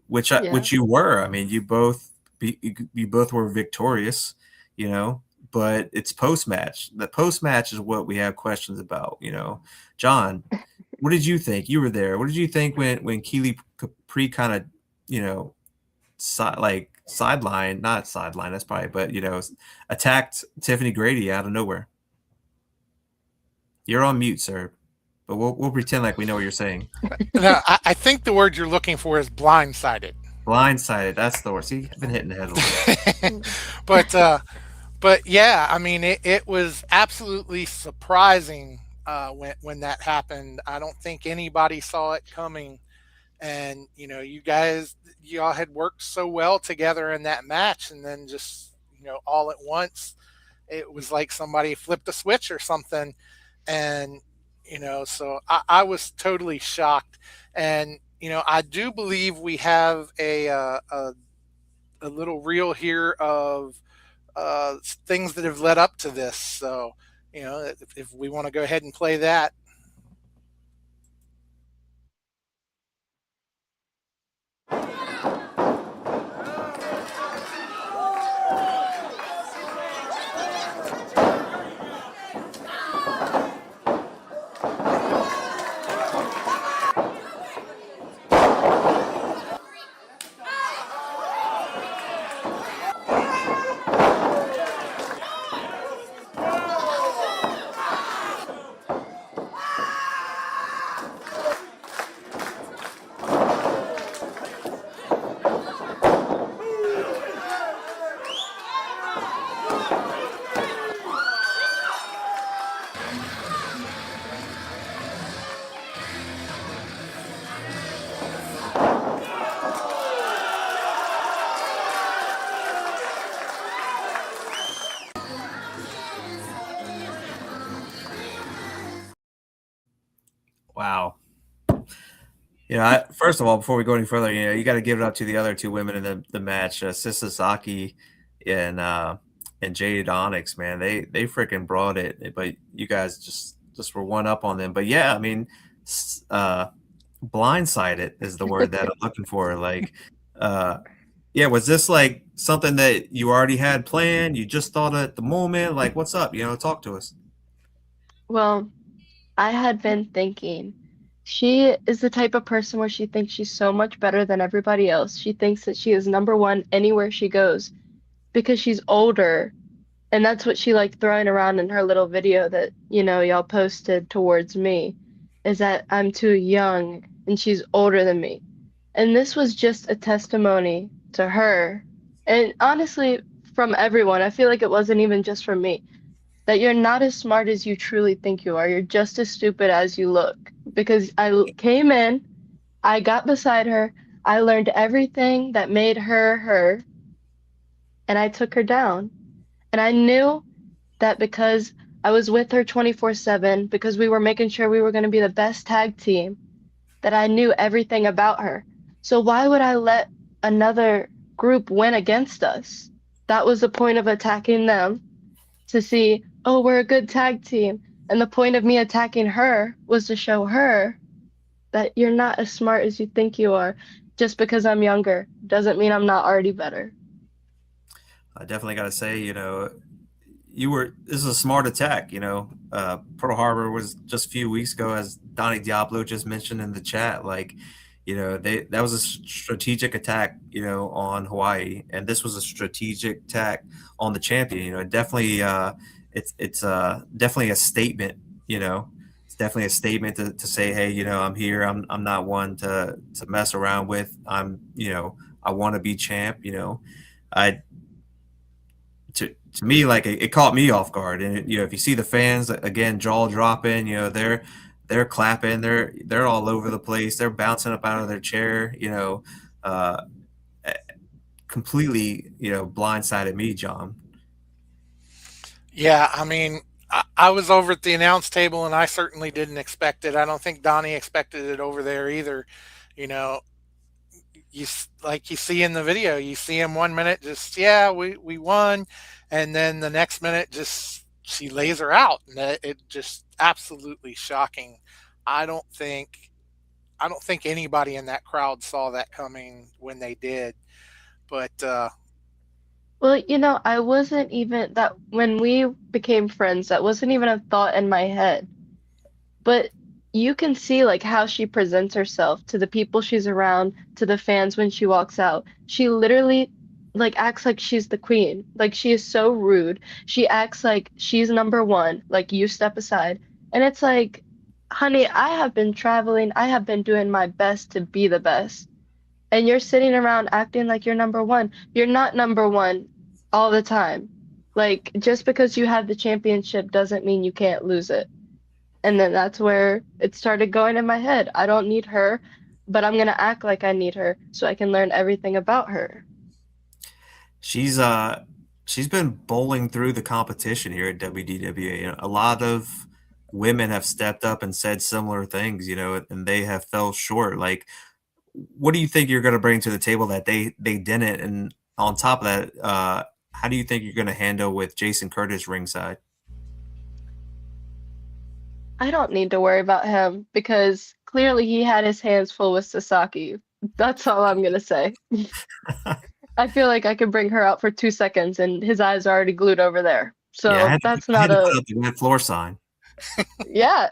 C: Yeah.
A: which you were. I mean, you both were victorious, but it's post match. The post match is what we have questions about. John, what did you think? You were there. What did you think when Keeley Capri kind of, sideline, not sideline, that's probably, but attacked Tiffany Grady out of nowhere? You're on mute, sir, but we'll pretend like we know what you're saying.
B: No, I think the word you're looking for is blindsided.
A: Blindsided, that's the word. See, I've been hitting the head a little bit.
B: But yeah, I mean, it was absolutely surprising when that happened. I don't think anybody saw it coming, And you all had worked so well together in that match, and then just all at once it was like somebody flipped a switch or something. And so I was totally shocked. And I do believe we have a little reel here of things that have led up to this. So if we want to go ahead and play that.
A: Wow. First of all, before we go any further, you got to give it up to the other two women in the match, Sisasaki and Jade Onyx. Man, they freaking brought it. But you guys just were one up on them. But yeah, I mean, blindsided is the word that I'm looking for. Like, yeah, was this like something that you already had planned? You just thought at the moment? Like, what's up? Talk to us.
C: Well, I had been thinking, she is the type of person where she thinks she's so much better than everybody else. She thinks that she is number one anywhere she goes because she's older. And that's what she like throwing around in her little video that, y'all posted towards me, is that I'm too young and she's older than me. And this was just a testimony to her. And honestly, from everyone, I feel like it wasn't even just from me, that you're not as smart as you truly think you are. You're just as stupid as you look. Because came in, I got beside her, I learned everything that made her her, and I took her down. And I knew that because I was with her 24/7, because we were making sure we were going to be the best tag team, that I knew everything about her. So why would I let another group win against us? That was the point of attacking them, to see, oh, we're a good tag team. And the point of me attacking her was to show her that you're not as smart as you think you are. Just because I'm younger doesn't mean I'm not already better.
A: I definitely got to say, this is a smart attack. Pearl Harbor was just a few weeks ago, as Donnie Diablo just mentioned in the chat. Like, that was a strategic attack, on Hawaii, and this was a strategic attack on the champion. Definitely, it's definitely a statement. It's definitely a statement to say, hey, I'm here. I'm not one to mess around with. I want to be champ. I to me, like, it caught me off guard. And if you see the fans again, jaw dropping, they're clapping, they're all over the place, they're bouncing up out of their chair, uh, completely, blindsided me, John.
B: Yeah, I mean, I was over at the announce table, and I certainly didn't expect it. I don't think Donnie expected it over there either. You know, like you see in the video, you see him 1 minute just, yeah, we won, and then the next minute just she lays her out, and it just absolutely shocking. I don't think I don't think anybody in that crowd saw that coming when they did. But
C: Well, I wasn't even that when we became friends, that wasn't even a thought in my head. But you can see like how she presents herself to the people she's around, to the fans when she walks out. She literally like acts like she's the queen. Like she is so rude. She acts like she's number one, like you step aside. And it's like, honey, I have been traveling. I have been doing my best to be the best. And you're sitting around acting like you're number one. You're not number one all the time. Like just because you have the championship doesn't mean you can't lose it. And then that's where it started going in my head. I don't need her. but I'm gonna act like I need her so I can learn everything about her.
A: She's she's been bowling through the competition here at WDWA. A lot of women have stepped up and said similar things, and they have fell short. Like, what do you think you're going to bring to the table that they didn't? And on top of that, how do you think you're going to handle with Jason Curtis ringside?
C: I don't need to worry about him because clearly he had his hands full with Sasaki. That's all I'm gonna say. I feel like I could bring her out for 2 seconds and his eyes are already glued over there.
A: Yeah,
C: So that's
A: I had
C: not
A: to put
C: a,
A: up the red floor sign.
C: yeah.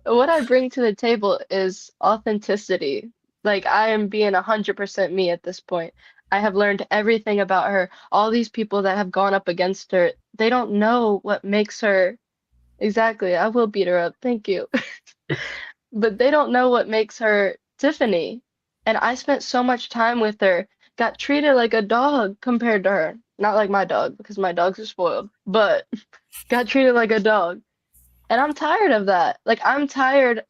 C: What I bring to the table is authenticity. Like I am being 100% me at this point. I have learned everything about her. All these people that have gone up against her, they don't know what makes her. Exactly. I will beat her up. Thank you. But they don't know what makes her Tiffany. And I spent so much time with her, got treated like a dog compared to her. Not like my dog, because my dogs are spoiled, but got treated like a dog. And I'm tired of that. Like, I'm tired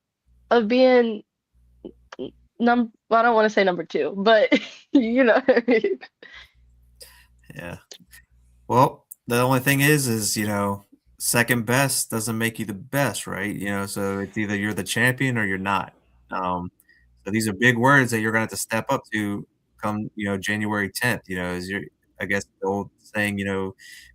C: of being well, I don't want to say number two, but you know what I mean?
A: Yeah. Well, the only thing is, second best doesn't make you the best, right? So it's either you're the champion or you're not. So these are big words that you're gonna have to step up to come, January 10th, is your I guess the old saying, if you're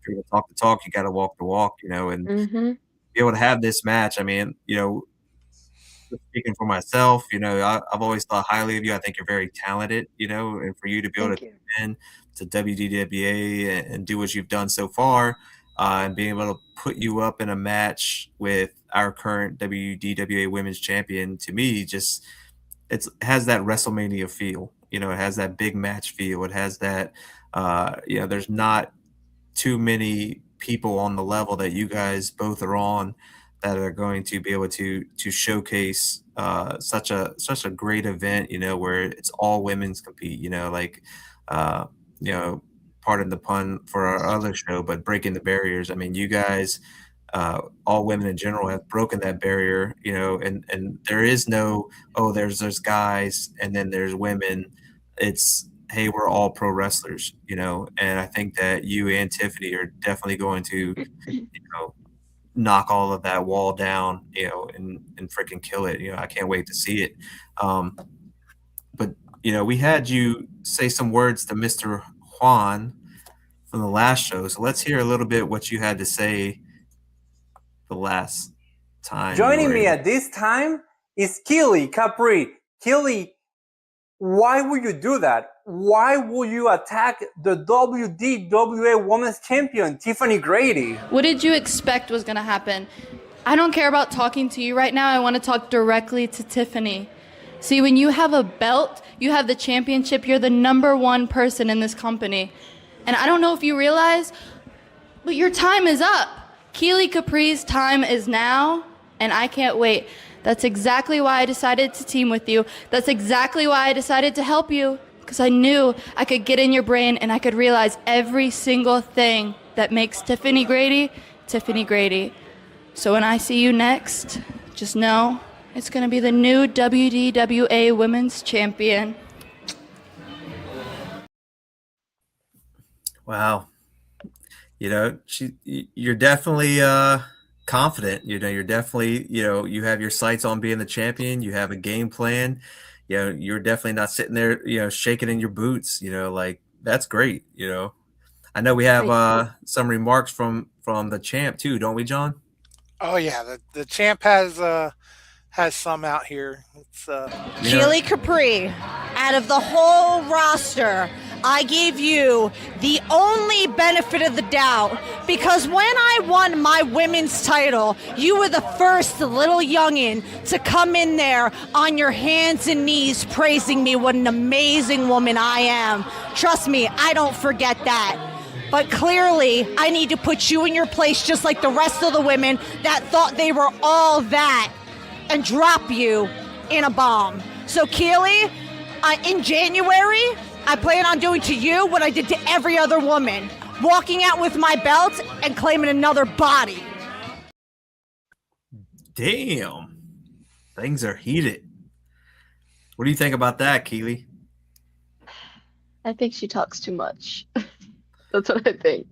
A: gonna talk the talk, you gotta walk the walk, and
C: Mm-hmm.
A: be able to have this match. I mean, just speaking for myself, I've always thought highly of you. I think you're very talented, and for you to be able to
C: Thank you.
A: come in to WDWA and do what you've done so far, and being able to put you up in a match with our current WDWA Women's Champion, to me, just it has that WrestleMania feel. It has that big match feel. It has that, there's not too many people on the level that you guys both are on that are going to be able to showcase such a great event, where it's all women's compete, like uh, you know, pardon the pun for our other show, but breaking the barriers. I mean, you guys, all women in general, have broken that barrier, and there is no, oh, there's guys and then there's women. It's, hey, we're all pro wrestlers, and I think that you and Tiffany are definitely going to, knock all of that wall down, and freaking kill it. I can't wait to see it. Um, but we had you say some words to Mr. Juan from the last show, so let's hear a little bit what you had to say the last time you
D: Joining
A: were
D: me
A: in.
D: at this time is Keeley Capri. Keeley, why would you do that? Why would you attack the WDWA Women's Champion, Tiffany Grady?
E: What did you expect was going to happen? I don't care about talking to you right now. I want to talk directly to Tiffany. See, when you have a belt, you have the championship, you're the number one person in this company. And I don't know if you realize, but your time is up. Keeley Capri's time is now, and I can't wait. That's exactly why I decided to team with you. That's exactly why I decided to help you, because I knew I could get in your brain and I could realize every single thing that makes Tiffany Grady, Tiffany Grady. So when I see you next, just know it's going to be the new WDWA Women's Champion.
A: Wow. You're definitely confident. You're definitely, you have your sights on being the champion. You have a game plan. You're definitely not sitting there, shaking in your boots. Like, that's great. I know we have
C: Thank you.
A: some remarks from the champ too, don't we, John?
B: Oh yeah, the champ has some out here. It's
F: Keeley Capri, out of the whole roster, I gave you the only benefit of the doubt because when I won my women's title, you were the first little youngin' to come in there on your hands and knees praising me what an amazing woman I am. Trust me, I don't forget that. But clearly, I need to put you in your place just like the rest of the women that thought they were all that and drop you in a bomb. So Keeley, in January, I plan on doing to you what I did to every other woman, walking out with my belt and claiming another body.
A: Damn. Things are heated. What do you think about that, Keeley?
C: I think she talks too much. That's what I think.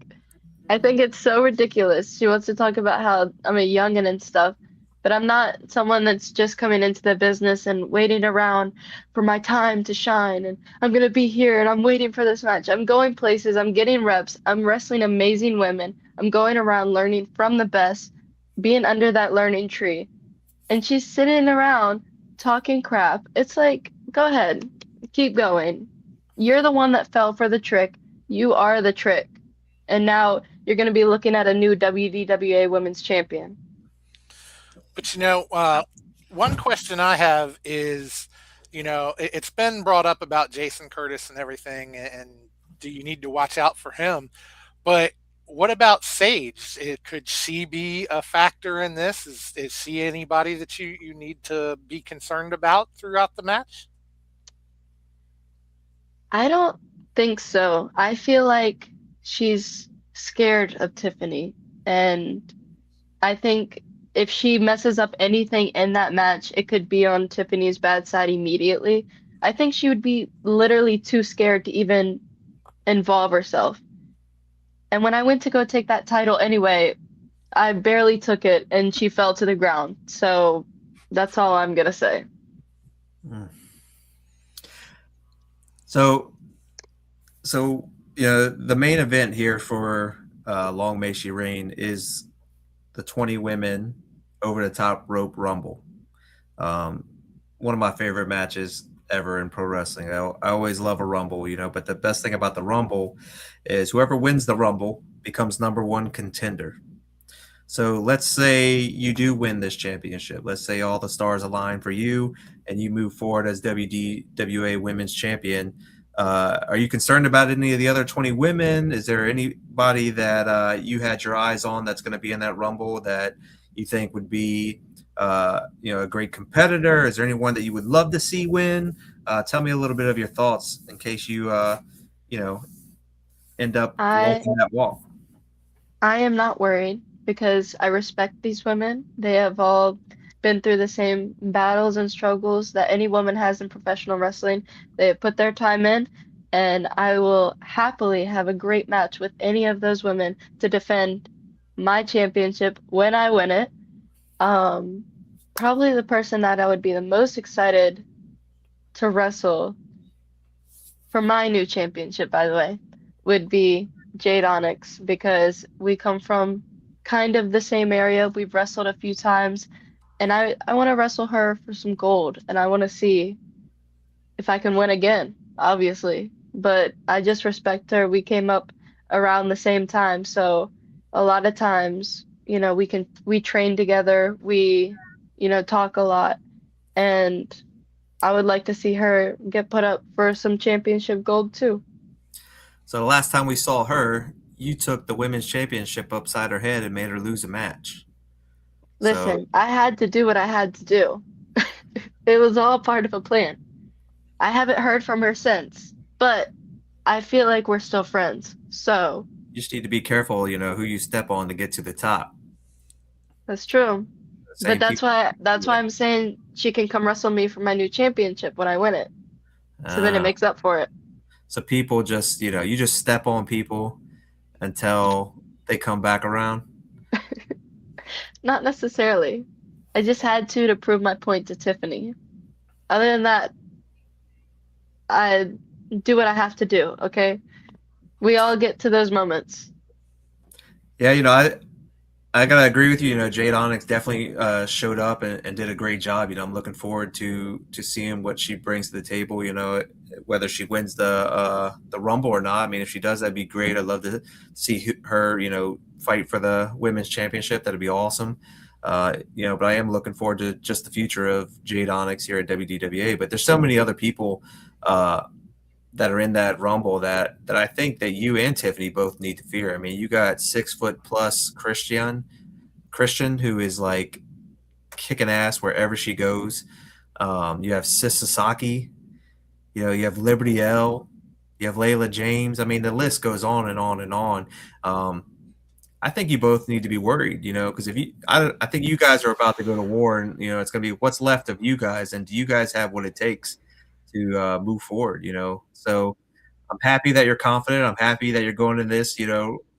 C: I think it's so ridiculous. She wants to talk about how I'm a youngin' and stuff, but I'm not someone that's just coming into the business and waiting around for my time to shine. And I'm gonna be here and I'm waiting for this match. I'm going places, I'm getting reps, I'm wrestling amazing women, I'm going around learning from the best, being under that learning tree. And she's sitting around talking crap. It's like, go ahead, keep going. You're the one that fell for the trick. You are the trick. And now you're going to be looking at a new WDWA Women's Champion.
B: But one question I have is, it's been brought up about Jason Curtis and everything, and do you need to watch out for him? But what about Sage? Could she be a factor in this? Is she anybody that you need to be concerned about throughout the match?
C: I don't think so. I feel like she's scared of Tiffany. And I think if she messes up anything in that match, it could be on Tiffany's bad side immediately. I think she would be literally too scared to even involve herself. And when I went to go take that title anyway, I barely took it and she fell to the ground. So that's all I'm gonna say.
A: So the main event here for Long May She Reign is the 20 women over the top rope rumble. One of my favorite matches ever in pro wrestling. I always love a rumble, but the best thing about the rumble is whoever wins the rumble becomes #1 contender. So let's say you do win this championship. Let's say all the stars align for you and you move forward as WDWA Women's Champion. Are you concerned about any of the other 20 women? Is there anybody that you had your eyes on that's going to be in that rumble that you think would be a great competitor? Is there anyone that you would love to see win? Tell me a little bit of your thoughts in case you end up walking that wall.
C: I am not worried because I respect these women. They have all been through the same battles and struggles that any woman has in professional wrestling. They have put their time in, and I will happily have a great match with any of those women to defend my championship when I win it. Probably the person that I would be the most excited to wrestle for my new championship, by the way, would be Jade Onyx because we come from kind of the same area. We've wrestled a few times, and I want to wrestle her for some gold, and I want to see if I can win again, obviously. But I just respect her. We came up around the same time, so a lot of times, we train together, we, talk a lot, and I would like to see her get put up for some championship gold too.
A: So the last time we saw her, you took the women's championship upside her head and made her lose a match.
C: Listen, I had to do what I had to do. It was all part of a plan. I haven't heard from her since, but I feel like we're still friends. So
A: you just need to be careful, who you step on to get to the top.
C: That's true. But that's why I'm saying she can come wrestle me for my new championship when I win it. So then it makes up for it.
A: So people just, you just step on people until they come back around?
C: Not necessarily. I just had to prove my point to Tiffany. Other than that, I do what I have to do, okay? We all get to those moments.
A: Yeah, I gotta agree with you. Jade Onyx definitely showed up and did a great job. I'm looking forward to seeing what she brings to the table. Whether she wins the Rumble or not. I mean, if she does, that'd be great. I'd love to see her, fight for the women's championship. That'd be awesome. But I am looking forward to just the future of Jade Onyx here at WDWA. But there's so many other people that are in that Rumble that I think that you and Tiffany both need to fear. I mean, you got 6'+ Christian, who is like kicking ass wherever she goes. You have Sis Sasaki, you have Liberty L, you have Layla James. I mean, the list goes on and on and on. I think you both need to be worried, because I think you guys are about to go to war, and it's going to be what's left of you guys, and do you guys have what it takes to move forward. So I'm happy that you're confident. I'm happy that you're going in this,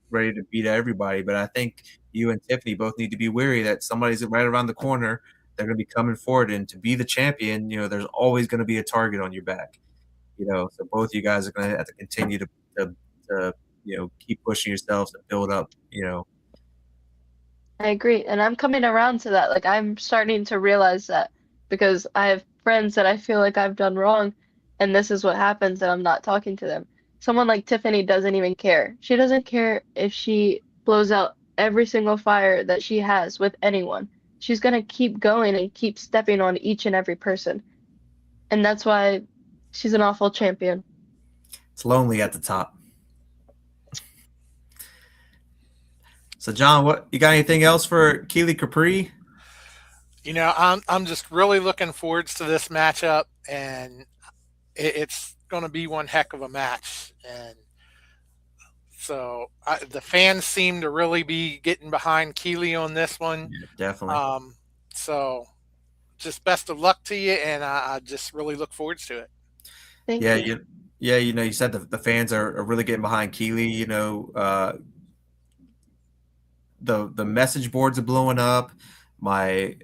A: ready to beat everybody. But I think you and Tiffany both need to be wary that somebody's right around the corner. They're going to be coming forward, and to be the champion, there's always going to be a target on your back. So both you guys are going to have to continue to keep pushing yourselves to build up.
C: I agree. And I'm coming around to that. Like, I'm starting to realize that because I have friends that I feel like I've done wrong, and this is what happens, and I'm not talking to them. Someone like Tiffany doesn't even care. She doesn't care if she blows out every single fire that she has with anyone. She's gonna keep going and keep stepping on each and every person. And that's why she's an awful champion.
A: It's lonely at the top. So, John, what you got? Anything else for Keeley Capri?
B: I'm just really looking forward to this matchup, and it's going to be one heck of a match. And so the fans seem to really be getting behind Keeley on this one.
A: Yeah, definitely.
B: So just best of luck to you, and I just really look forward to it.
C: Thank
A: Yeah,
C: you.
A: you said the fans are really getting behind Keeley. The message boards are blowing up. My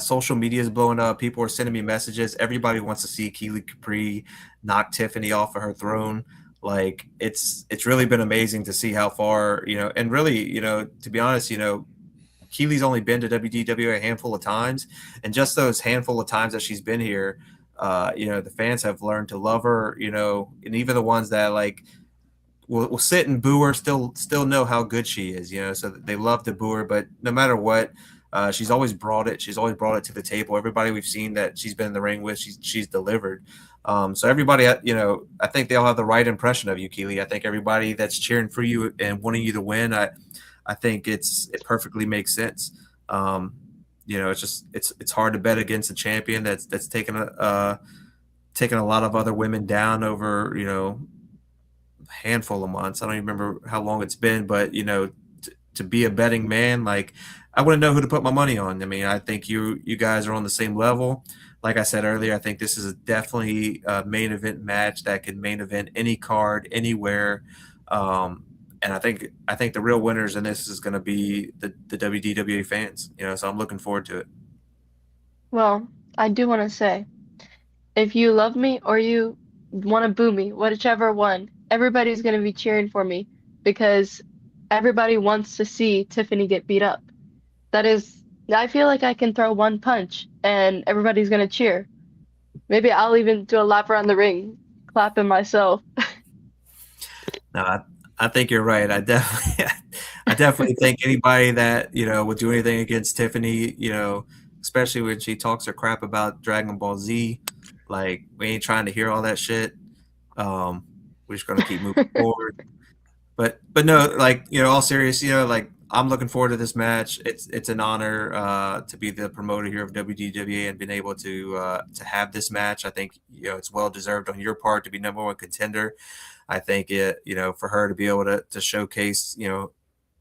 A: social media is blowing up. People are sending me messages. Everybody wants to see Keeley Capri knock Tiffany off of her throne. Like it's really been amazing to see how far, and really, to be honest, Keeley's only been to WDWA a handful of times, and just those handful of times that she's been here, the fans have learned to love her, and even the ones that will sit and boo her still know how good she is, so they love to boo her. But no matter what, she's always brought it. She's always brought it to the table. Everybody we've seen that she's been in the ring with, she's delivered. So everybody, I think they all have the right impression of you, Keeley. I think everybody that's cheering for you and wanting you to win, I think it perfectly makes sense. It's hard to bet against a champion that's taken a lot of other women down over, handful of months. I don't even remember how long it's been, but to be a betting man, I wouldn't know who to put my money on. I mean, I think you guys are on the same level. Like I said earlier, I think this is definitely a main event match that could main event any card anywhere. And I think the real winners in this is going to be the WDWA fans. So I'm looking forward to it.
C: Well, I do want to say, if you love me or you want to boo me, whichever one, everybody's going to be cheering for me because everybody wants to see Tiffany get beat up. I feel like I can throw one punch and everybody's going to cheer. Maybe I'll even do a lap around the ring, clapping myself.
A: No, I think you're right. I definitely think anybody that, would do anything against Tiffany, especially when she talks her crap about Dragon Ball Z, we ain't trying to hear all that shit. We're just going to keep moving forward. But no, all serious, I'm looking forward to this match. It's an honor to be the promoter here of WDWA and being able to have this match. I think it's well deserved on your part to be number one contender. I think for her to be able to showcase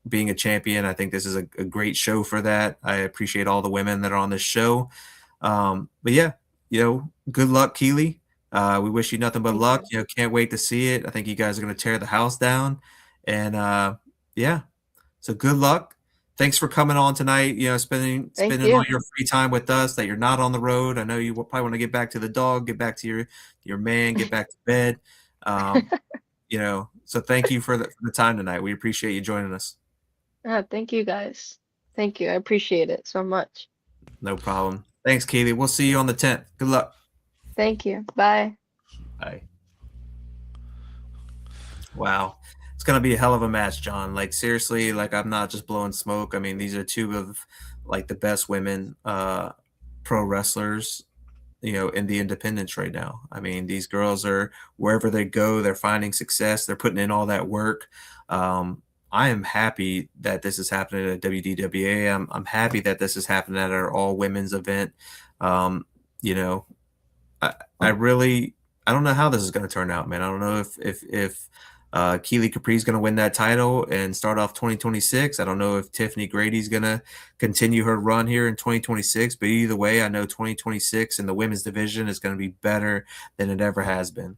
A: being a champion, I think this is a great show for that. I appreciate all the women that are on this show. But yeah, good luck, Keeley. We wish you nothing but luck. Can't wait to see it. I think you guys are going to tear the house down. And yeah, so good luck. Thanks for coming on tonight. Spending all your free time with us. That you're not on the road. I know you probably want to get back to the dog, get back to your man, get back to bed. So thank you for the time tonight. We appreciate you joining us.
C: Thank you guys. Thank you. I appreciate it so much.
A: No problem. Thanks, Keeley. We'll see you on the 10th. Good luck.
C: Thank you. Bye.
A: Bye. Wow. It's going to be a hell of a match, John. Seriously, I'm not just blowing smoke. I mean, these are two of the best women pro wrestlers, in the independents right now. I mean, these girls are, wherever they go, they're finding success. They're putting in all that work. I am happy that this is happening at WDWA. I'm happy that this is happening at our all women's event. I don't know how this is going to turn out, man. I don't know if Keeley Capri is going to win that title and start off 2026. I don't know if Tiffany Grady's going to continue her run here in 2026, but either way, I know 2026 in the women's division is going to be better than it ever has been.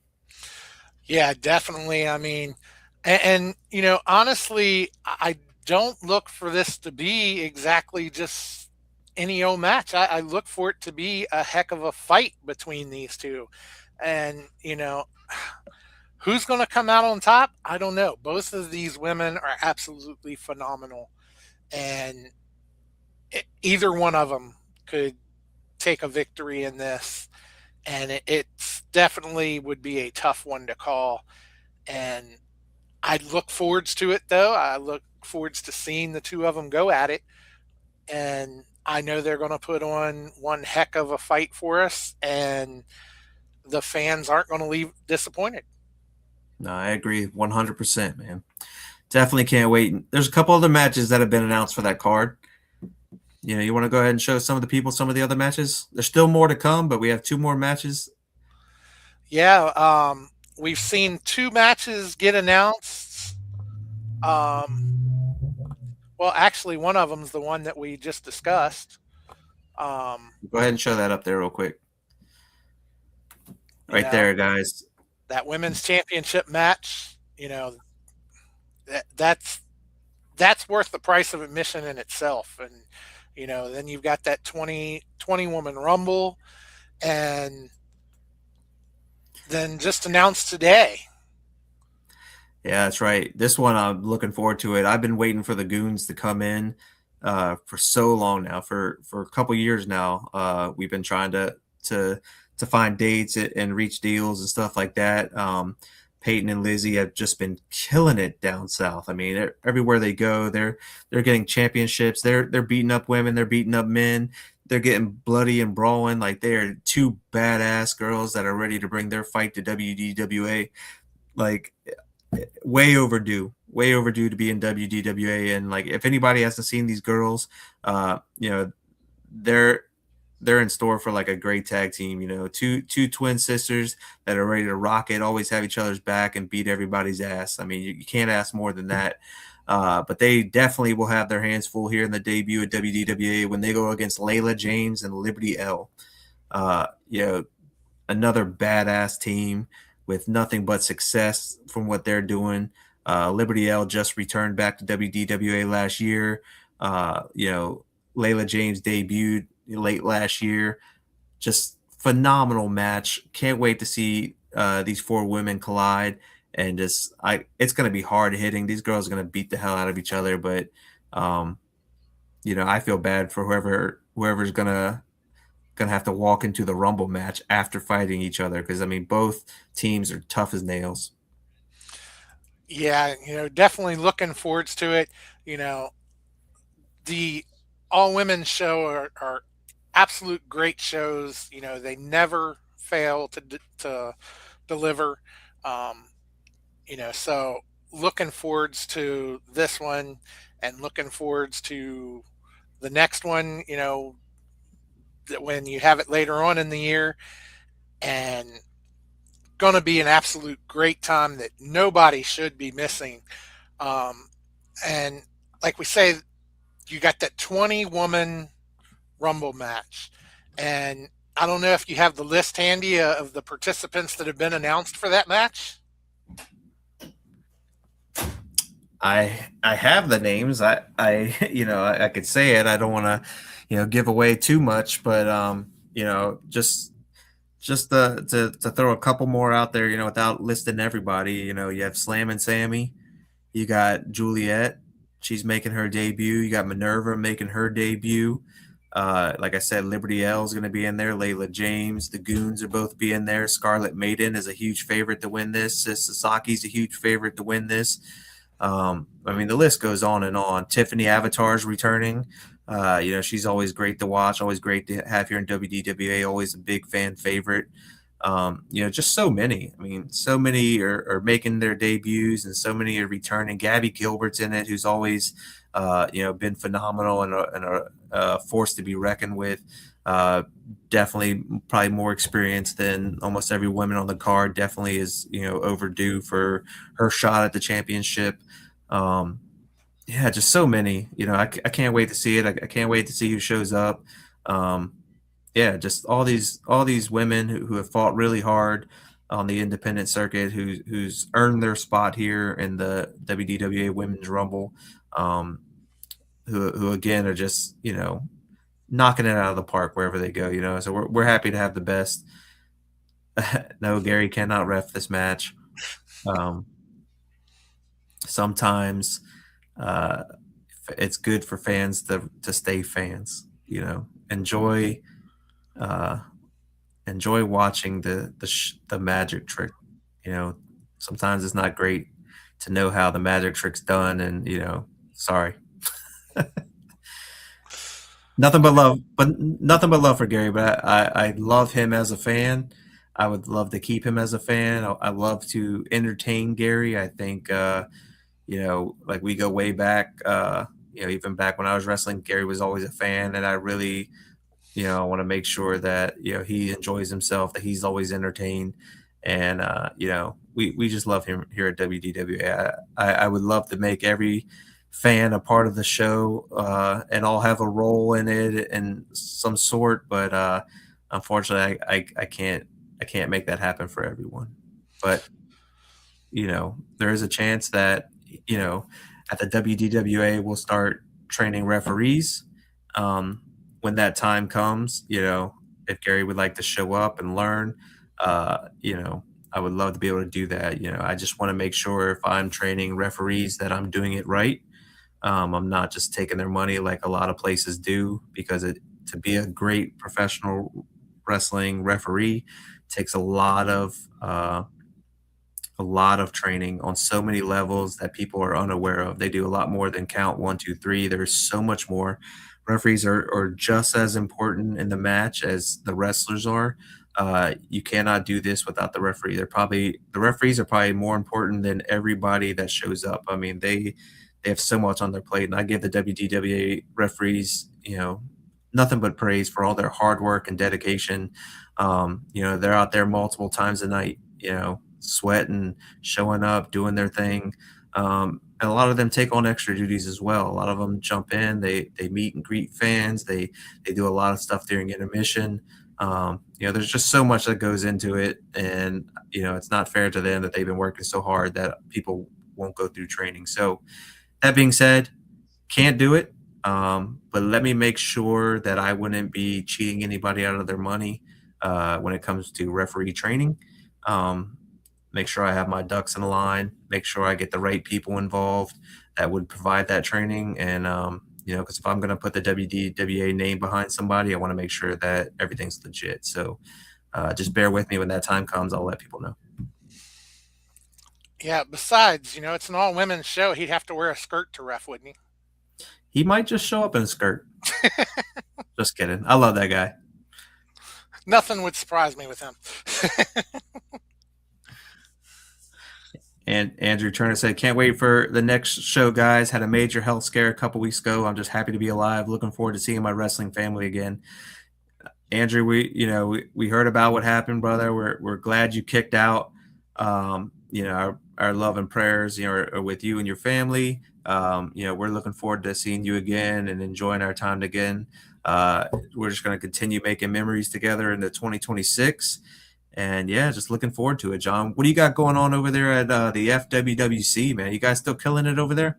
B: Yeah, definitely. I mean, and you know, honestly, I don't look for this to be exactly just any old match. I look for it to be a heck of a fight between these two. And, you know, who's going to come out on top? I don't know. Both of these women are absolutely phenomenal. And either one of them could take a victory in this. And it's definitely would be a tough one to call. And I look forwards to it, though. I look forwards to seeing the two of them go at it. And I know they're going to put on one heck of a fight for us. And the fans aren't going to leave disappointed.
A: No, I agree 100%, man. Definitely can't wait. There's a couple other matches that have been announced for that card. You know, you want to go ahead and show some of the people some of the other matches? There's still more to come, but we have 2 more matches.
B: Yeah, we've seen 2 matches get announced. Well, actually, one of them's the one that we just discussed.
A: Go ahead and show that up there real quick. Right there, guys.
B: That women's championship match, you know, that's worth the price of admission in itself. And, you know, then you've got that 20 woman rumble, and then just announced today.
A: Yeah, that's right. This one, I'm looking forward to it. I've been waiting for the Goons to come in for so long now. For a couple years now, we've been trying to find dates and reach deals and stuff like that. Peyton and Lizzie have just been killing it down south. I mean, everywhere they go, they're getting championships. They're beating up women. They're beating up men. They're getting bloody and brawling. Like, they are 2 badass girls that are ready to bring their fight to WDWA. Like, way overdue to be in WDWA. And like, if anybody hasn't seen these girls, you know, they're in store for like a great tag team. You know, two twin sisters that are ready to rock it, always have each other's back and beat everybody's ass. I mean, you can't ask more than that. But they definitely will have their hands full here in the debut at WDWA when they go against Layla James and Liberty L. You know, another badass team with nothing but success from what they're doing. Liberty L just returned back to WDWA last year. You know, Layla James debuted late last year. Just phenomenal match. Can't wait to see these 4 women collide. And it's going to be hard hitting. These girls are going to beat the hell out of each other. But, you know, I feel bad for whoever's going to have to walk into the Rumble match after fighting each other, because I mean, both teams are tough as nails.
B: Yeah, you know, definitely looking forwards to it. You know, the all women show are absolute great shows. You know, they never fail to deliver. You know, so looking forwards to this one, and looking forwards to the next one. You know, when you have it later on in the year, and going to be an absolute great time that nobody should be missing. And like we say, you got that 20 woman rumble match, and I don't know if you have the list handy of the participants that have been announced for that match.
A: I have the names. I you know, I could say it. I don't want to, you know, give away too much, but you know, just to throw a couple more out there, you know, without listing everybody. You know, you have Slam and Sammy. You got Juliet. She's making her debut. You got Minerva making her debut. Like I said, Liberty L is going to be in there. Layla James, the Goons are both be in there. Scarlet Maiden is a huge favorite to win this. Sis Sasaki's a huge favorite to win this. I mean, the list goes on and on. Tiffany Avatar's returning. You know, she's always great to watch, always great to have here in WDWA, always a big fan favorite. You know, just so many. I mean, so many are making their debuts, and so many are returning. Gabby Gilbert's in it, who's always been phenomenal and a force to be reckoned with. Definitely probably more experienced than almost every woman on the card. Definitely is, overdue for her shot at the championship. Yeah, just so many. I can't wait to see it. I can't wait to see who shows up. Um, yeah, just all these women who have fought really hard on the independent circuit, who's earned their spot here in the WDWA Women's Rumble, um, who again are just knocking it out of the park wherever they go. So we're happy to have the best. No, Gary cannot ref this match. Sometimes it's good for fans to stay fans. Enjoy watching the magic trick. Sometimes it's not great to know how the magic trick's done, and sorry. Nothing but love for Gary. But I love him as a fan. I would love to keep him as a fan. I love to entertain Gary. I think like we go way back. Even back when I was wrestling, Gary was always a fan, and I really want to make sure that he enjoys himself, that he's always entertained, and we just love him here at WDWA. I would love to make every fan a part of the show, and all have a role in it in some sort, but unfortunately I can't make that happen for everyone. But there is a chance that at the WDWA we'll start training referees when that time comes. If Gary would like to show up and learn, I would love to be able to do that. I just want to make sure if I'm training referees that I'm doing it right. I'm not just taking their money like a lot of places do, because to be a great professional wrestling referee takes a lot of training on so many levels that people are unaware of. They do a lot more than count 1, 2, 3. There's so much more. Referees are just as important in the match as the wrestlers are. You cannot do this without the referee. The referees are probably more important than everybody that shows up. I mean, they have so much on their plate, and I give the WDWA referees, nothing but praise for all their hard work and dedication. They're out there multiple times a night, sweating, showing up, doing their thing. And a lot of them take on extra duties as well. A lot of them jump in, they meet and greet fans. They do a lot of stuff during intermission. There's just so much that goes into it, and it's not fair to them that they've been working so hard that people won't go through training. So that being said, can't do it. But let me make sure that I wouldn't be cheating anybody out of their money when it comes to referee training. Make sure I have my ducks in a line, make sure I get the right people involved that would provide that training. And, because if I'm going to put the WDWA name behind somebody, I want to make sure that everything's legit. So just bear with me when that time comes. I'll let people know.
B: Yeah, besides, it's an all-women's show. He'd have to wear a skirt to ref, wouldn't he?
A: He might just show up in a skirt. Just kidding. I love that guy.
B: Nothing would surprise me with him.
A: And Andrew Turner said, can't wait for the next show, guys. Had a major health scare a couple weeks ago. I'm just happy to be alive. Looking forward to seeing my wrestling family again. Andrew, we heard about what happened, brother. We're glad you kicked out. Our love and prayers, are with you and your family. We're looking forward to seeing you again and enjoying our time again. We're just going to continue making memories together into 2026. And yeah, just looking forward to it, John. What do you got going on over there at the FWWC, man? You guys still killing it over there?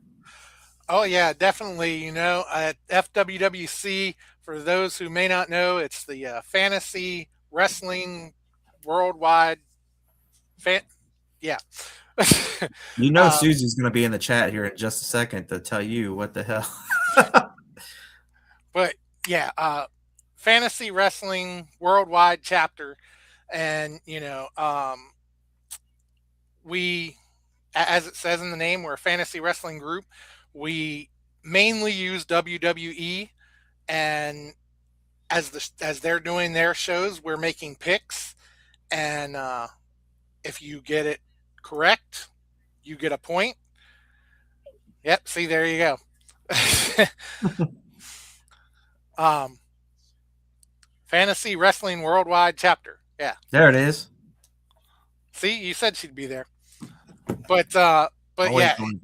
B: Oh, yeah, definitely. At FWWC, for those who may not know, it's the Fantasy Wrestling Worldwide yeah.
A: Susie's going to be in the chat here in just a second to tell you what the hell.
B: But yeah, Fantasy Wrestling Worldwide chapter. And, we, as it says in the name, we're a fantasy wrestling group. We mainly use WWE, and as they're doing their shows, we're making picks. And if you get it correct, you get a point. Yep, see, there you go. um, Fantasy Wrestling Worldwide chapter. Yeah.
A: There it is.
B: See, you said she'd be there. But
A: Always
B: yeah,
A: going.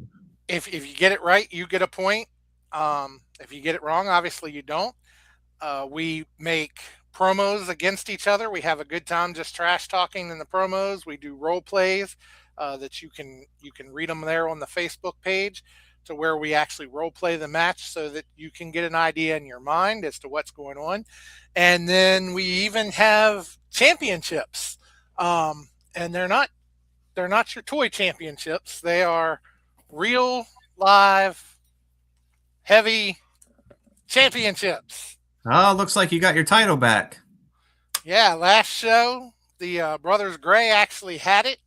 B: if you get it right, you get a point. If you get it wrong, obviously you don't. We make promos against each other. We have a good time just trash talking in the promos. We do role plays that you can read them there on the Facebook page, to where we actually role play the match so that you can get an idea in your mind as to what's going on. And then we even have championships, and they're not your toy championships. They are real live heavy championships.
A: Oh, looks like you got your title back.
B: Yeah, last show, the Brothers Gray actually had it.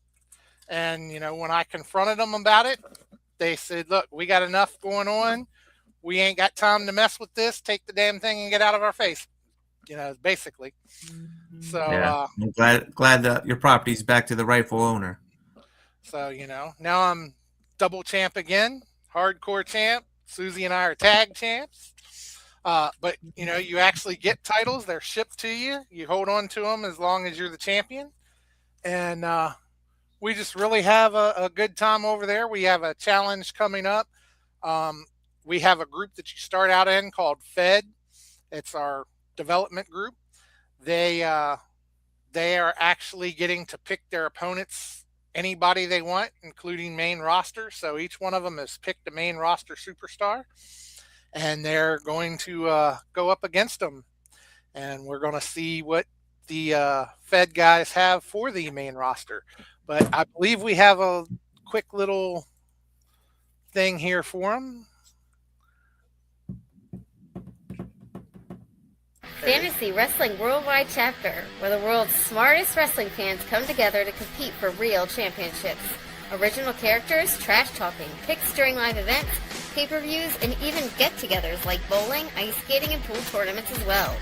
B: And, when I confronted them about it, they said, look, we got enough going on. We ain't got time to mess with this. Take the damn thing and get out of our face, basically. So,
A: Yeah, I'm glad that your property's back to the rightful owner.
B: So, now I'm double champ again, hardcore champ. Susie and I are tag champs. But, you actually get titles. They're shipped to you. You hold on to them as long as you're the champion. And we just really have a good time over there. We have a challenge coming up. We have a group that you start out in called Fed. It's our development group. They are actually getting to pick their opponents, anybody they want, including main roster. So each one of them has picked a main roster superstar, and they're going to go up against them. And we're going to see what the Fed guys have for the main roster. But I believe we have a quick little thing here for them.
G: Fantasy Wrestling Worldwide Chapter, where the world's smartest wrestling fans come together to compete for real championships. Original characters, trash talking, picks during live events, pay-per-views, and even get-togethers like bowling, ice skating, and pool tournaments as well.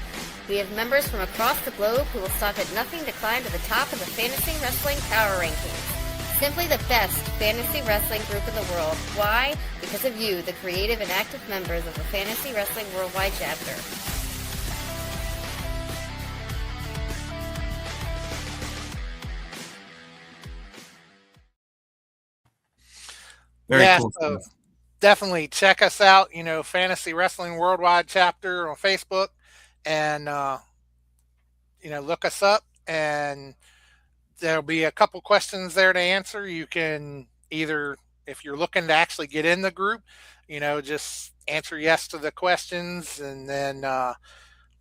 G: We have members from across the globe who will stop at nothing to climb to the top of the fantasy wrestling power rankings. Simply the best fantasy wrestling group in the world. Why? Because of you, the creative and active members of the Fantasy Wrestling Worldwide Chapter.
A: Very
B: Yeah,
A: cool
B: so
A: stuff.
B: definitely check us out, Fantasy Wrestling Worldwide Chapter on Facebook, and, look us up, and there'll be a couple questions there to answer. You can either, if you're looking to actually get in the group, just answer yes to the questions, and then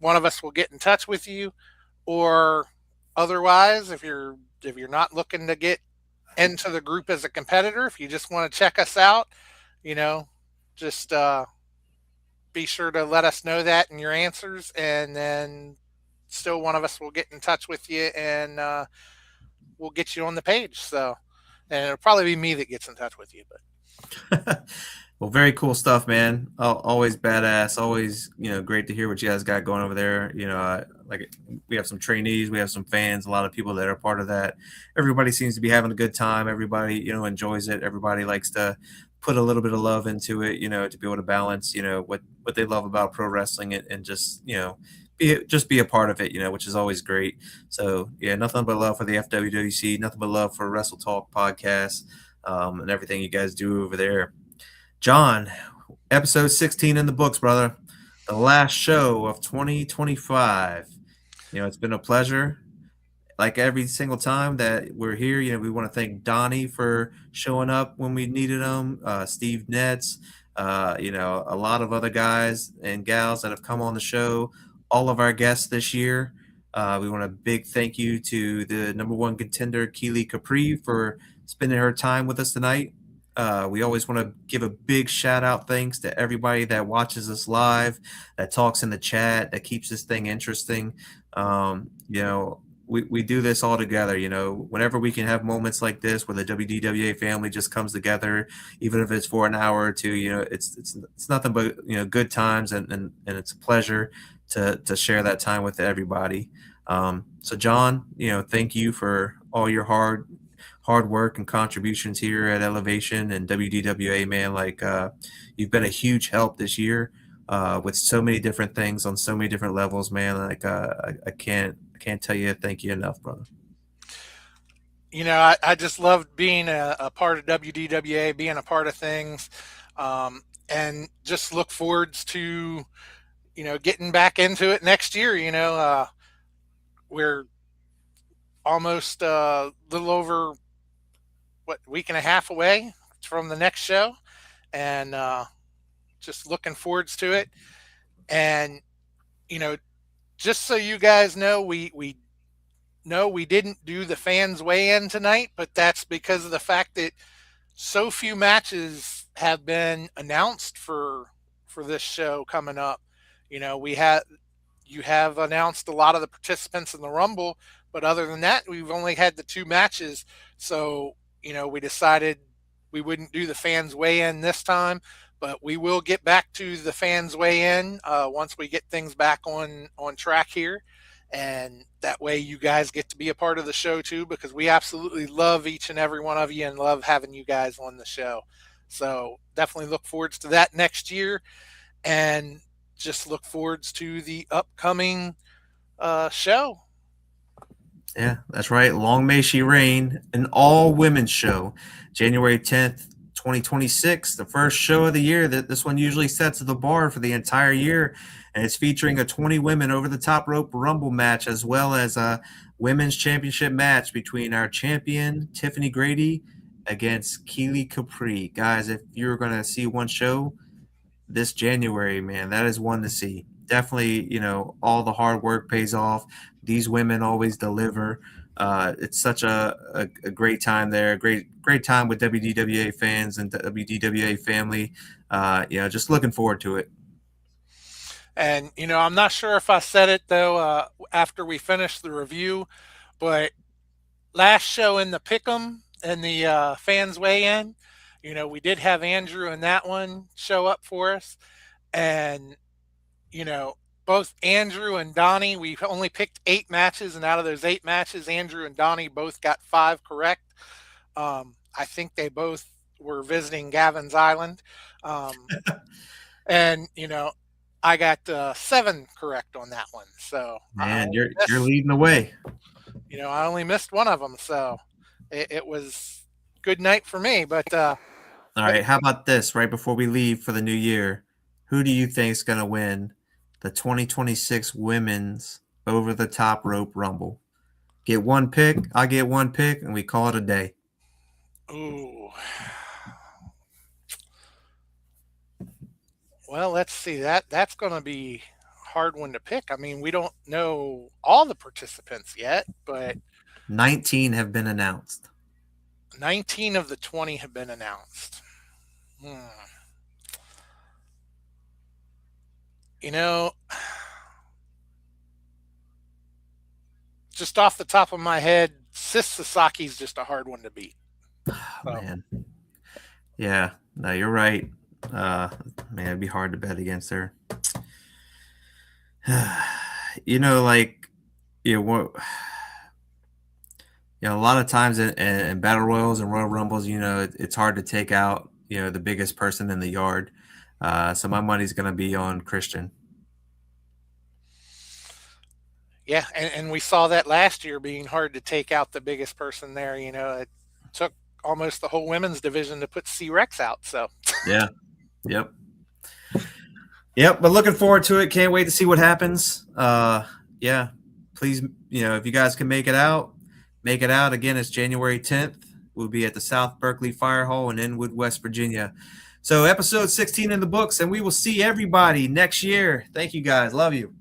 B: one of us will get in touch with you. Or otherwise, if you're not looking to get into the group as a competitor, if you just want to check us out, just be sure to let us know that in your answers, and then still one of us will get in touch with you, and we'll get you on the page. So, and it'll probably be me that gets in touch with you. But
A: Well, very cool stuff, man. Always badass. Always, great to hear what you guys got going over there. Like we have some trainees, we have some fans, a lot of people that are part of that. Everybody seems to be having a good time. Everybody, enjoys it. Everybody likes to put a little bit of love into it, to be able to balance, what they love about pro wrestling, and just, be a part of it, which is always great. So yeah, nothing but love for the FWWC, nothing but love for Wrestle Talk podcast, and everything you guys do over there. John, episode 16 in the books, brother. The last show of 2025. It's been a pleasure. Like every single time that we're here, we want to thank Donnie for showing up when we needed him, Steve Netz, a lot of other guys and gals that have come on the show, all of our guests this year. We want a big thank you to the number one contender, Keeley Capri, for spending her time with us tonight. We always want to give a big shout out thanks to everybody that watches us live, that talks in the chat, that keeps this thing interesting. We do this all together, whenever we can have moments like this where the WDWA family just comes together, even if it's for an hour or two, it's nothing but, good times, and it's a pleasure to share that time with everybody. So John, thank you for all your hard hard work and contributions here at Elevation and WDWA, man. Like, you've been a huge help this year with so many different things on so many different levels, man. Like, I can't tell you thank you enough, brother.
B: I just loved being a part of WDWA, being a part of things, and just look forwards to, getting back into it next year. We're almost a little over, week and a half away from the next show, and just looking forwards to it. And, just so you guys know, we no, we didn't do the fans weigh-in tonight, but that's because of the fact that so few matches have been announced for this show coming up. You have announced a lot of the participants in the Rumble, but other than that, we've only had the 2 matches. So, we decided we wouldn't do the fans weigh-in this time, but we will get back to the fans weigh-in once we get things back on track here. And that way you guys get to be a part of the show too, because we absolutely love each and every one of you and love having you guys on the show. So definitely look forwards to that next year, and just look forwards to the upcoming show.
A: Yeah, that's right. Long may she reign, an all-women's show, January 10th, 2026, the first show of the year. That this one usually sets the bar for the entire year, and it's featuring a 20 women over the top rope Rumble match, as well as a women's championship match between our champion Tiffany Grady against Keeley Capri. Guys, if you're going to see one show this January, man, that is one to see. Definitely, all the hard work pays off. These women always deliver. It's such a great time there. Great time with WDWA fans and WDWA family. Just looking forward to it.
B: And, I'm not sure if I said it, though, after we finished the review, but last show in the Pick'em and the fans weigh-in, we did have Andrew in that one show up for us. And, both Andrew and Donnie, we only picked 8 matches, and out of those 8 matches, Andrew and Donnie both got 5 correct. I think they both were visiting Gavin's Island. And, I got 7 correct on that one. So,
A: man, you're leading the way.
B: I only missed one of them, so it was good night for me. But
A: all right, how about this? Right before we leave for the new year, who do you think is going to win the 2026 Women's Over the Top Rope Rumble? Get one pick, I get one pick, and we call it a day.
B: Ooh. Well, let's see. That's going to be a hard one to pick. I mean, we don't know all the participants yet, but
A: 19 have been announced.
B: 19 of the 20 have been announced. Just off the top of my head, Sis Sasaki's just a hard one to beat.
A: Man. Yeah, no, you're right. Man, it'd be hard to bet against her. A lot of times in battle royals and Royal Rumbles, it's hard to take out, the biggest person in the yard. So my money's going to be on Christian.
B: Yeah, and we saw that last year being hard to take out the biggest person there. It took almost the whole women's division to put C-Rex out. So
A: yeah, yep. But looking forward to it. Can't wait to see what happens. Yeah, please, if you guys can make it out. Again, it's January 10th. We'll be at the South Berkeley Fire Hall in Inwood, West Virginia. So episode 16 in the books, and we will see everybody next year. Thank you, guys. Love you.